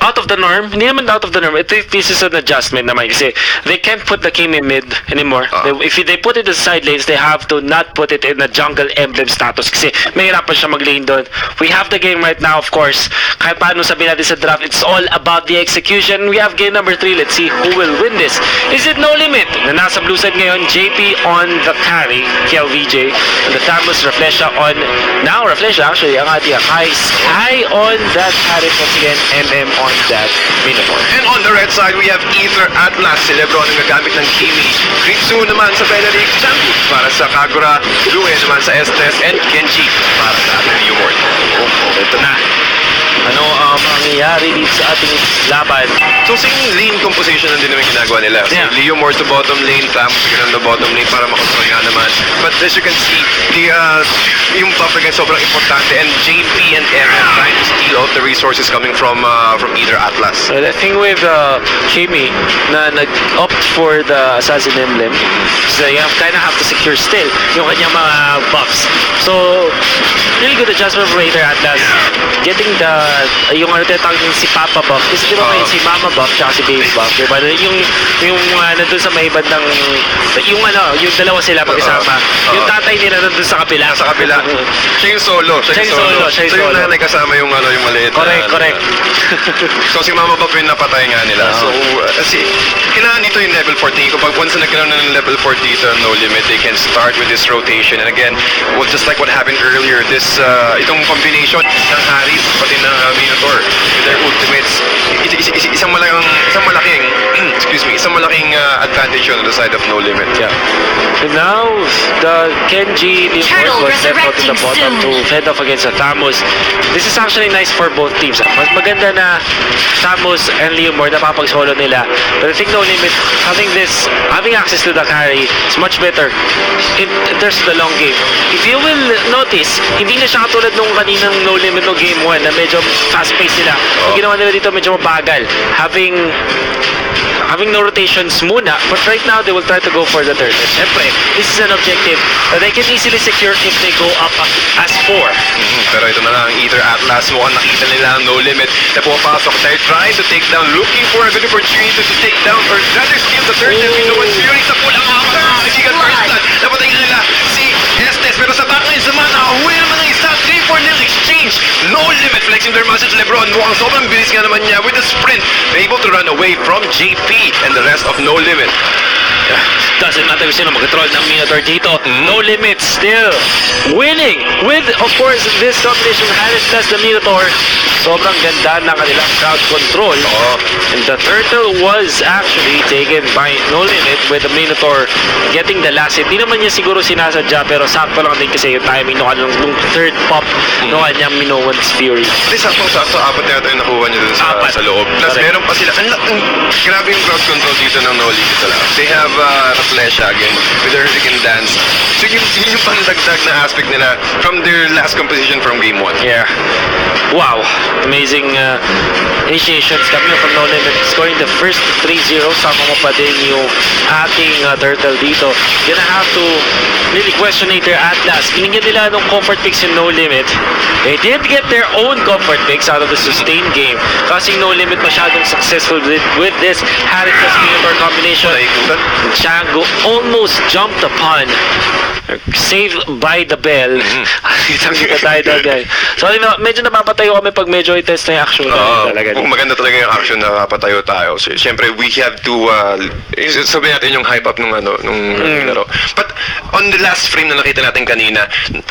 out of the norm. Hindi naman out of the norm. This is an adjustment naman kasi they can't put the Kimi mid anymore. If they put it in side lanes, they have to not put it in a jungle emblem status kasi mahirapan siya mag-lane doon. We have the game right now, of course. Kahit paano sabihin natin sa draft, it's all about the execution. We have game number 3. Let's see who will win this. Is it No Limit? Na nasa blue side ngayon, JP on the carry, KLVJ, and the Tamus Reflesha on, now Reflesha actually, ang ating Sky on that carry once again, MM on that Minotaur. And on the red side, we have Ether Atlas. Si Lebron ang gagamit ng Kimi. Gritsu naman sa Feneric. Chambu para sa Kagura. Lue naman sa Estes. And Genji para sa ating Humor. Ito na. Ano ang mangyayari dito sa ating laban? So same lane composition ang din naman ginagawa nila. So Yeah. Leo more to bottom lane, Tamus again on the bottom lane para makontrol nga naman. But as you can see, yung buffer guys sobrang importante and JP and Eren trying to steal out the resources coming from either Atlas. So the thing with Kimi na nag-opt for the Assassin Emblem, so you kind of have to secure still yung kanyang mga buffs. So, really good adjustment for Raider Atlas. Getting yung ano tinatawag yung si Papa buff. Kasi di ba may si Mama buff tsaka si Baby buff. Diba? Yung nandun sa may bandang, yung dalawa sila pag-isama. Yung tatay nila nandun sa kapila. Sa kabila. Siya yung solo. Siya yung solo. So yung nanay kasama yung yung maliit. Correct. So si Mama Papa yung napatay nga nila. So kasi kailangan dito yung level 14. Kapag once na nagkaroon na ng level 4 dito, No Limit, they can start with this rotation. And again, just like what happened earlier, this itong combination ng Haris pati ng Minotaur with their ultimates, isang malaking isang malaking advantage on the side of No Limit. Yeah. And now, the Genji Leopard was left out in the bottom to fend off against the Tamus. This is actually nice for both teams. Mas maganda na Tamus and Leomord napapag-solo nila. But I think No Limit, having access to the carry is much better in terms of the long game. If you will notice, hindi na siya katulad nung kaninang No Limit no Game 1 na medyo fast-paced sila. Ang ginawa nila dito medyo mabagal. Having no rotations muna, but right now they will try to go for the third. And syempre, this is an objective that they can easily secure if they go up as 4. Pero ito na lang, Ether Atlas, mukhang nakita nila ang No Limit na pumapasok. They're trying to take down, looking for a good opportunity to take down or rather steal the third step. No one's fury sa pulang kaibigan first blood. Napatay nila si Estes, pero sa backline naman, nakahuwi naman ng isa, 3-4 nil exchange. No Limit flexing their muscles. Lebron, mukhang sobrang bilis nga naman niya with the sprint. They're able to run away from JP and the rest of No Limit. Doesn't matter kung sino mag-control ng Minotaur dito. No Limit still winning with, of course, this combination Harris plus the Minotaur. Sobrang ganda ng kanilang crowd control. And the turtle was actually taken by No Limit with the Minotaur getting the last hit. Di naman niya siguro sinasadya pero sakto lang din kasi yung timing nung third pop no kanyang Minoan's Fury. Hindi, sakto-sakto, 4 na yung nakuha niya dun sa loob. Plus, Correct. meron pa sila. Grabe yung crowd control dito ng No Limit talaga. They have Reflesha again with their Hurricane Dance. So yun yung pandagdag na aspect nila from their last composition from Game 1. Yeah. Wow. Amazing initiations coming from No Limit. Scoring the first 3-0. Sama mo pa din yung ating turtle dito. Gonna have to really question their Atlas. Binigyan nila nung comfort picks yung No Limit. They did get their own comfort picks out of the sustained game. Kasi No Limit masyadong successful with this Harris plus Minotaur combination. Django almost jumped upon Saved by the bell. Kita tayo doon, guys. So, medyo napapatayo kami pag medyo i-test na yung action. Talaga. Kung maganda talaga yung action na napapatayo tayo. So, syempre, we have to sabihin natin yung hype up nung laro. But on the last frame na nakita natin kanina,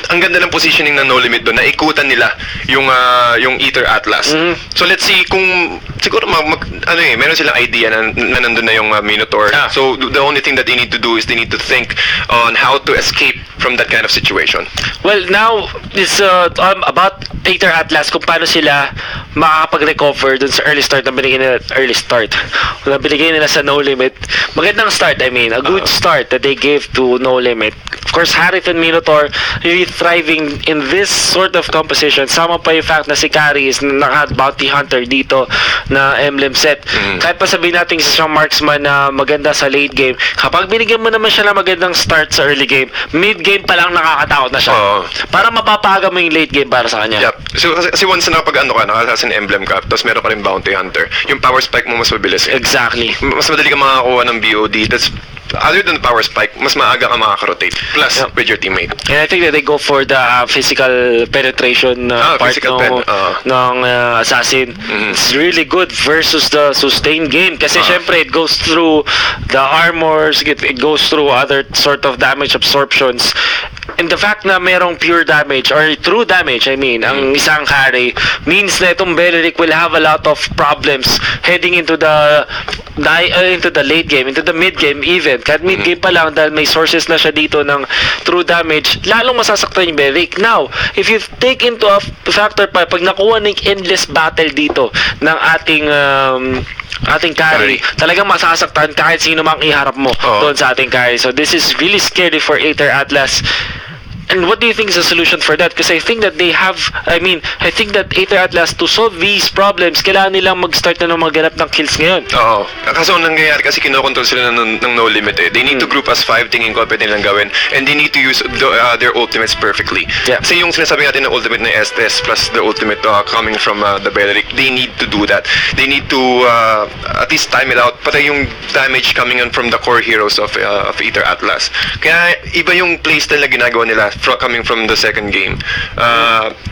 ang ganda ng positioning ng No Limit doon, naikutan nila yung Ether Atlas. So let's see kung siguro meron silang idea na nandun na yung Minotaur. So the only thing that they need to do is they need to think on how to escape from that kind of situation. Well, now it's about Ether Atlas, kung paano sila makakapag-recover dun sa early start na binigay nila sa No Limit. Magandang start, I mean, a good start that they gave to No Limit. Of course, Harith and Minotaur really thriving in this sort of composition. Sama pa yung fact na si Kari is naka-bounty hunter dito na emblem set. Kahit pa sabihin natin sa siyang marksman na maganda sa late game, kapag binigyan mo naman siya na magandang start sa early game, mid game pa lang nakakatakot na siya. Para mapapaga mo yung late game para sa kanya. Yep. So kasi once na naka-assassin emblem ka, tapos meron ka rin bounty hunter, yung power spike mo mas mabilis. Exactly. Mas madali ka makakuha ng BOD. That's other than the power spike, mas maaga ka makaka-rotate. Plus, with your teammate. And I think that they go for the physical penetration part ng assassin. It's really good versus the sustained game. Kasi syempre, it goes through the armors, it goes through other sort of damage absorptions. And the fact na merong pure damage or true damage, I mean, ang isang carry means na itong Beleric will have a lot of problems heading into the late game, into the mid game even. Kahit mid game pa lang dahil may sources na siya dito ng true damage, lalong masasaktan yung Beleric. Now, if you take into a factor pa, pag nakuha ng endless battle dito ng ating carry, talagang masasaktan kahit sino mang iharap mo doon sa ating carry. So this is really scary for Aether Atlas. And what do you think is the solution for that? Because I think that I think that Aether Atlas, to solve these problems, kailangan nilang mag-start na maghanap ng kills ngayon. Oo. Kaso ang nangyayari kasi kinokontrol sila ng No Limit eh. They need to group as 5, tingin ko pwede nilang gawin. And they need to use their ultimates perfectly. Yeah. Kasi yung sinasabi natin ng ultimate na Estes plus the ultimate coming from the Beleric, they need to do that. They need to at least time it out. Pati yung damage coming in from the core heroes of Aether Atlas. Kaya iba yung playstyle na ginagawa nila coming from the second game.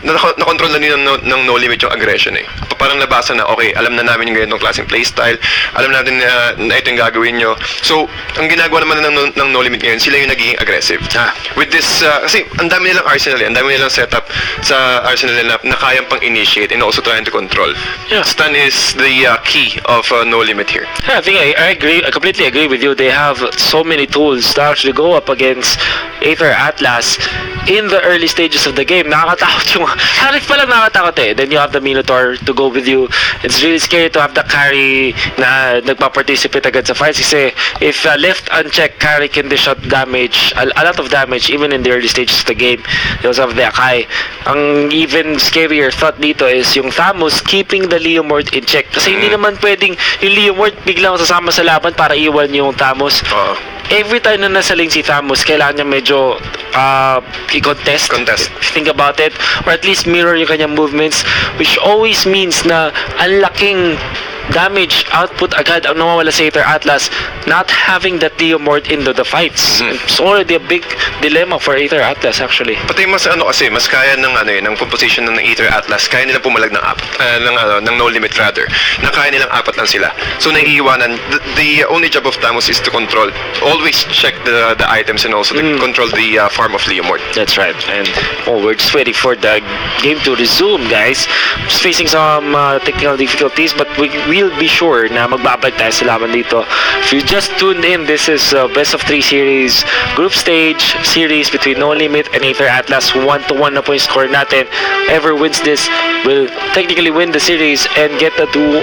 Nakontrol na nila ng No Limit yung aggression eh. Parang nabasa na, okay, alam na namin yung ganitong klaseng playstyle, alam natin na ito yung gagawin nyo. So, ang ginagawa naman ng No Limit ngayon, sila yung nagiging aggressive. With this, kasi ang dami nilang arsenal, ang dami nilang setup sa arsenal nila na kayang pang initiate and also trying to control. Yeah. Stun is the key of No Limit here. Yeah, I think I agree. I completely agree with you. They have so many tools to actually go up against Aether Atlas in the early stages of the game. Nakakatakot yung Harith pa lang nakakatakot eh. Then you have the Minotaur to go with you. It's really scary to have the carry na nagpa-participate agad sa fights kasi if left unchecked, carry can dish out damage, a lot of damage even in the early stages of the game. They also have the Akai. Ang even scarier thought dito is yung Thamus keeping the Leomord in check. Kasi hindi naman pwedeng yung Leomord biglang sasama sa laban para iwan yung Thamus. Every time na nasa lane si Thamus, kailangan niya medyo i-contest. Think about it. Or at least mirror yung kanyang movements, which always means na ang laking damage output agad ang nawawala sa Aether Atlas not having that Leomord into the fights. It's already a big dilemma for Aether Atlas actually. Pati mas mas kaya ng composition ng Aether Atlas, kaya nilang pumalag ng ng No Limit rather. Na kaya nilang apat lang sila. So naiiwanan, the only job of Thamus is to control, always check the items and also to control the farm of Leomord. That's right. And we're just waiting for the game to resume, guys. Just facing some technical difficulties, but we'll be sure na magbabalik tayo sa laban dito. If you just tuned in, this is best of 3 series group stage series between No Limit and Aether Atlas. 1-1 na po yung score natin. Whoever wins this will technically win the series and get a 2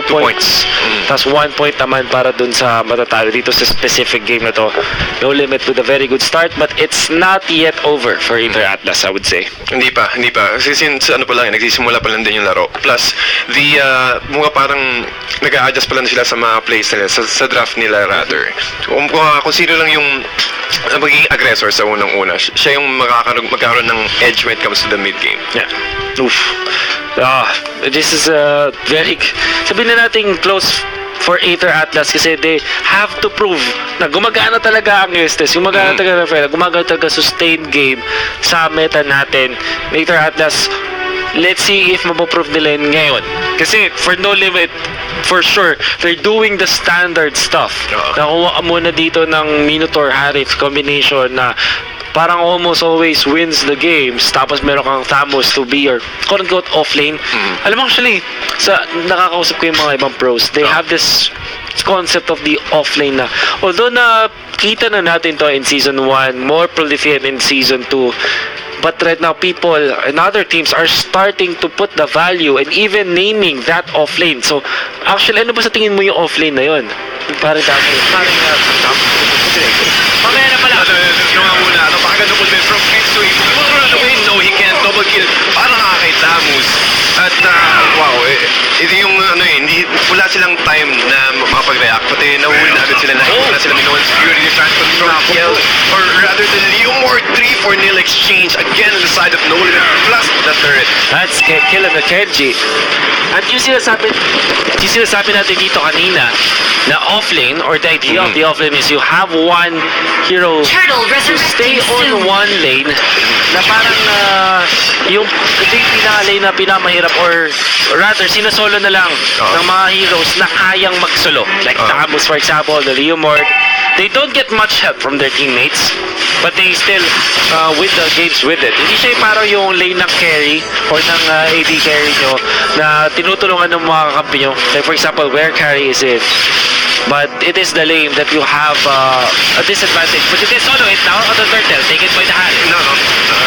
points. Tapos 1 point naman para dun sa matatalo dito sa specific game na to. No Limit with a very good start, but it's not yet over for Aether Atlas, I would say. Hindi pa. Kasi since nagsisimula pa lang din yung laro. Plus, the mga parang nag-a-adjust pa lang sila sa mga plays nila, sa draft nila rather. Kung sino lang yung magiging aggressor sa unang-una, siya yung magkakaroon ng edge when it comes to the mid-game. Yeah. Oof. This is a very, sabihin na natin close for Aether Atlas kasi they have to prove na gumagana talaga ang Estes, gumagana talaga ang gumagana talaga sustained game sa meta natin. Aether Atlas, let's see if mapoprove nila yun ngayon. Kasi for No Limit, for sure, they're doing the standard stuff. Nakuha muna dito ng Minotaur Harith combination na parang almost always wins the games, tapos meron kang Thamus to be your quote-unquote offlane. Alam mo actually, sa nakakausap ko yung mga ibang pros, they have this concept of the offlane na although na kita na natin to in season 1, more prolific in season 2, but right now people and other teams are starting to put the value and even naming that offlane. So actually, ano ba sa tingin mo yung offlane na yun? Parang mamaya na pala. Yung nga muna, napakaganda ko din from Chris to him. No, he can't double kill. Parang nakakita Tamus. At wow, ito yung hindi wala silang time na makapag-react. Pati nahuli na agad sila na wala sila minuan security transfer from kill. Or rather the Leomord 3-4-0 exchange again on the side of No Limit plus the turret. That's kill of the Kenji. At yung sinasabi natin dito kanina na offlane, or the idea of the offlane is you have one hero to stay on one lane na parang yung pinaka-lane na pinamahirap, or rather sinasolo na lang ng mga heroes na kayang magsolo, like Thamus for example, the Leomord. They don't get much help from their teammates, but they still win the games with it. Hindi siya parang yung lane ng carry or ng AD carry nyo na tinutulungan ng mga kakampi nyo. Like for example, where carry is it, but it is the lane that you have a disadvantage. But it is solo it now on the turtle, taken by the hand. No.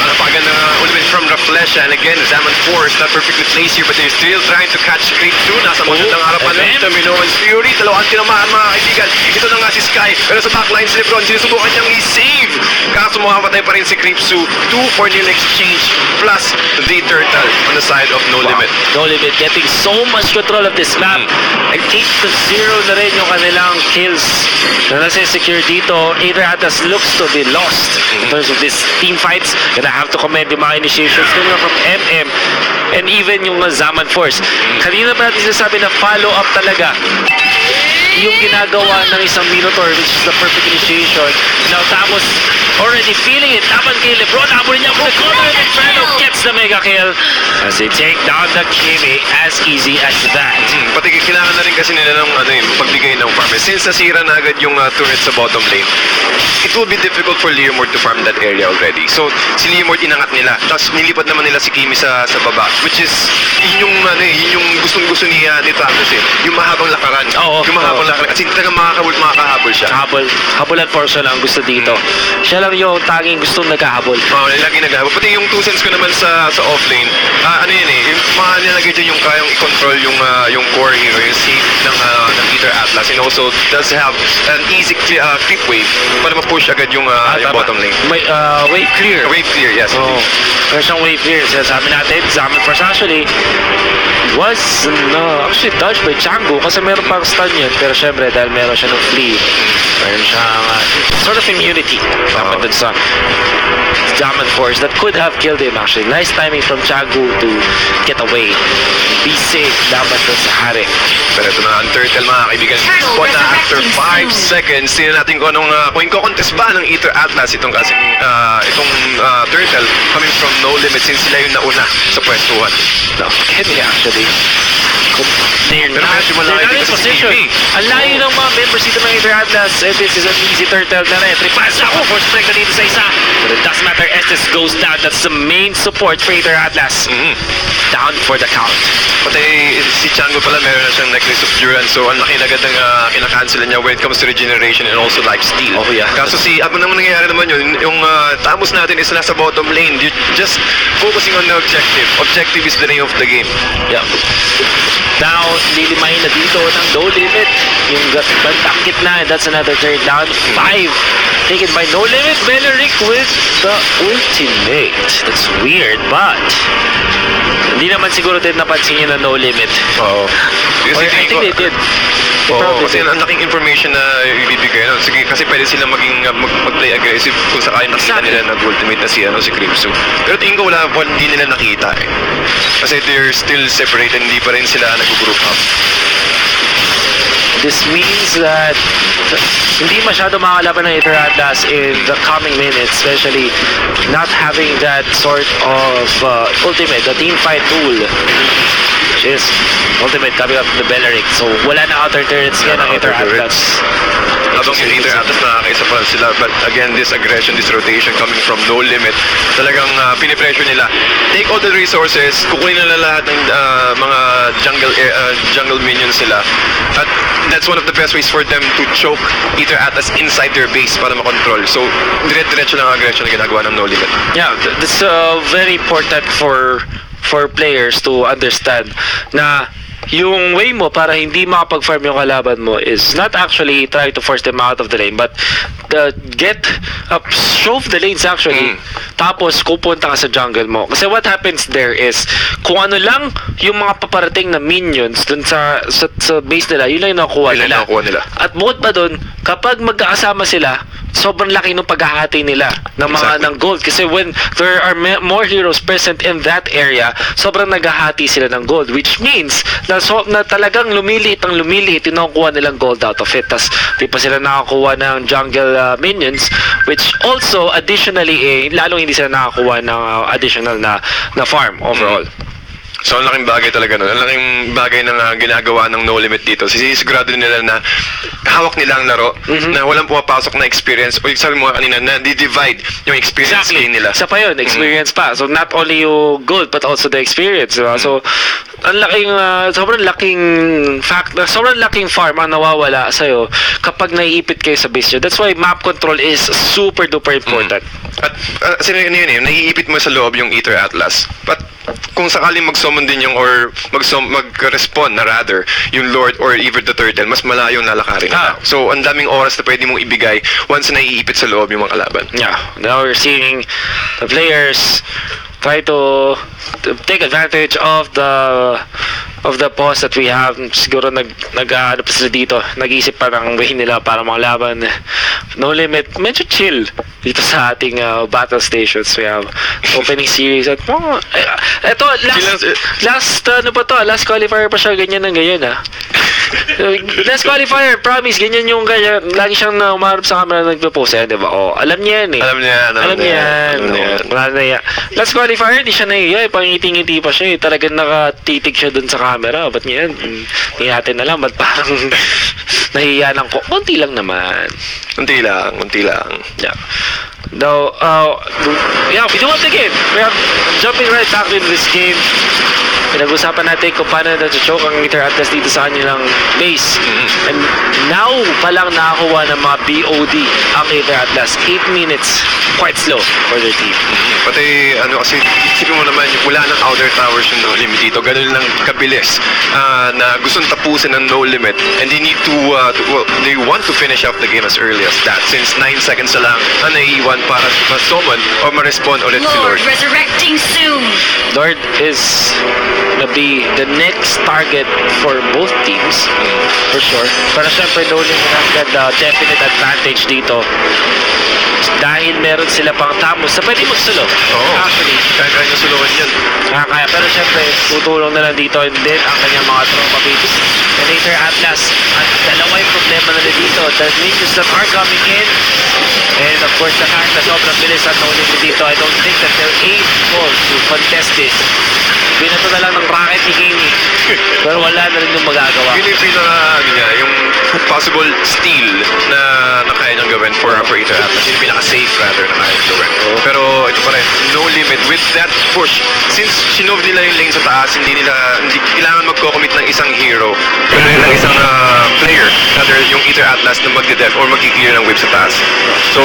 Napaganda ulit from the flesh, and again, Zaman Force not perfectly placed here, but they're still trying to catch Creep 2. Nasa magandang harapan ng Minoan's Fury. Dalawang tinamaan mga kaibigan. Ito na nga si Sky. Pero sa backline si Lebron, sinusubukan niyang i-save. Kaso makamatay pa rin si Creep 2. 2-4-0 exchange plus the turtle on the side of No Limit. No Limit getting so much control of this map. And 8-0 na rin yung kanilang kills na nasi-secure dito. Aether Atlas looks to be lost in terms of this team fights. Gonna have to commend yung mga initiations coming from MM and even yung Zaman Force. Kanina pa natin sinasabi na follow-up talaga yung ginagawa ng isang Minotaur, which is the perfect initiation. Now Thamus already feeling it. Taman kay Lebron, habulin niya from the corner, and Inferno gets the mega kill as they take down the Kimi as easy as that. Pati kailangan na rin kasi nila ng pagbigay ng farm. Since nasira na agad yung turret sa bottom lane, it will be difficult for Leomord to farm that area already. So si Leomord inangat nila, tapos nilipat naman nila si Kimi sa baba, which is yun yung gustong-gusto ni Thamus yung mahabang lakaran. Yung mahabang lakaran. Kasi talagang makakahabol siya. Habulan Force lang gusto dito. Siya lang yung tanging gustong naghahabol. Lagi naghahabol. Pati yung 2 cents ko naman sa offlane, yung mga nilagay dyan yung kayang i-control yung core hero, yung safe ng Aether Atlas, and also does have an easy creep wave para ma-push agad yung bottom lane. Wave clear. Wave clear, yes. Kaya siyang wave clear. Sabi natin, Zaman Force actually was actually dodged by Django kasi meron pang stun yun, pero syempre dahil meron siya ng flee, meron siyang sort of immunity dapat dun sa Zaman Force that could have killed him actually. Nice timing from Django to get away, be safe dapat dun sa Hari. Pero ito na ang turtle mga kaibigan, spot na after 5 seconds. Tingnan natin kung kung contest ba ng Aether Atlas itong turtle coming from No Limit, since sila yung nauna sa pwestuhan. Hindi actually. They're Pero not, medyo they're malayo not in dito sa position. TV. Ang layo ng mga members dito ng Aether Atlas. This is an easy turtle na rin. Tripas ako for strike na dito sa isa. But it doesn't matter. Estes goes down. That's the main support for Aether Atlas. Down for the count. Pati si Django pala meron na siyang necklace of Durance, so ang laki agad ng kinakancel niya when it comes to regeneration and also lifesteal. Kaso ano naman nangyayari naman yun, yung Thamus natin is nasa bottom lane. You're just focusing on the objective. Objective is the name of the game. Now, lilimahin na dito ng No Limit. Yung bantang gitna, and that's another turn down. 5 taken by No Limit. Beleric with the ultimate. That's weird, but hindi naman siguro din napansin niya na No Limit. I think they did. Kasi ang laking information na ibibigay. Sige, kasi pwede sila mag-play aggressive kung sakali nakita nila nag-ultimate na si Crimson. Pero tingin ko hindi nila nakita Kasi they're still separated, hindi pa rin sila nag-group up. This means that hindi masyado makakalaban ng Aether Atlas in the coming minutes, especially not having that sort of ultimate, the team fight tool, which is ultimate coming up the Belleric. So wala na outer turrets yan ng Aether Atlas. Habang yung Aether Atlas nakakaisa pa sila, but again, this aggression, this rotation coming from No Limit, talagang pinipressure nila. Take all the resources, kukunin na lahat ng mga jungle minions sila. At that's one of the best ways for them to choke Aether Atlas inside their base para makontrol. So, dire-diretso lang ang aggression na ginagawa ng No Limit. Yeah, that's very important for players to understand na yung way mo para hindi makapag-farm yung kalaban mo is not actually try to force them out of the lane, but shove the lanes actually. Tapos pupunta ka sa jungle mo. Kasi what happens there is kung ano lang yung mga paparating na minions dun sa base nila, yun lang yung nakuha nila. At bukod pa dun, kapag magkakasama sila, sobrang laki ng paghahati nila ng mga ng gold. Kasi when there are more heroes present in that area, sobrang naghahati sila ng gold, which means na talagang lumiliit yung nakukuha nilang gold out of it. Tas di pa sila nakakuha ng jungle minions, which also additionally lalong hindi sila nakakuha ng additional na farm overall. So, ang laking bagay talaga nun. Ang laking bagay na ginagawa ng No Limit dito. Sinisigurado nila na hawak nila ang laro, na walang pumapasok na experience. O sabi mo kanina, na di-divide yung experience gain nila. Isa pa yun, experience pa. So, not only yung gold, but also the experience. Diba? So, ang laking, sobrang laking farm ang nawawala sa'yo kapag naiipit kayo sa base nyo. That's why map control is super duper important. At naiipit mo sa loob yung Aether Atlas. But kung sakaling mag-summon din yung or mag-respond na rather yung Lord or even the Turtle, mas malayo lalakarin na. So ang daming oras na pwede mong ibigay once na naiipit sa loob yung mga kalaban. Yeah, now we're seeing the players try to take advantage of the pause that we have. Siguro ano pa sila dito, nag-iisip pa ng way nila para makalaban. No Limit, medyo chill dito sa ating battle stations. We have opening series at eto, last qualifier pa siya ganyan ng ganyan last qualifier, promise, ganyan yung ganyan. Lagi siyang umarap sa camera na nagpo-post di ba? Alam niya yan Alam niya yan. Last qualifier, di siya nahiya pangiti-ngiti pa siya talagang nakatitig siya dun sa camera. Ba't niya yan? Hindi natin alam, ba't parang nahiya ng konti lang naman. Konti lang. Yeah. Though, we do have the game. We are jumping right back into this game. Pinag-usapan natin kung paano na-choke ang Aether Atlas dito sa kanilang base. And now palang nakakuha ng mga BOD ang Aether Atlas. 8 minutes, quite slow for their team. Pati, kasi isipin mo naman, wala ng outer towers yung No Limit dito. Ganun lang kabilis na gustong tapusin ng No Limit. And they need to, they want to finish up the game as early as that. Since 9 seconds na lang ang naiiwan para ma-summon o ma-respond ulit si Lord. Resurrecting soon! Lord is gonna be the next target for both teams, for sure. Pero syempre, No Limit has got the definite advantage dito. Dahil meron sila pang Tamos na pwede magsulo. Actually, kaya niya suluhan yan. Kaya. Pero syempre, tutulong na lang dito and then ang kanyang mga tropa babies. And Aether Atlas, at dalawa yung problema na dito. The minions that are coming in. And of course, the fact na sobrang bilis at No Limit dito. I don't think that they're able to contest this. Binato na lang ng rocket ni Kimi. Pero wala na rin yung magagawa. Yun yung yung possible steal na kaya niyang gawin for Aether Atlas. Yung pinaka-safe rather na kaya niyang gawin. Pero ito pa rin, No Limit with that push. Since sinove nila yung lane sa taas, hindi kailangan magko-commit ng isang hero. Pero ng isang player, rather yung Aether Atlas na magde-def or mag-clear ng wave sa taas. So,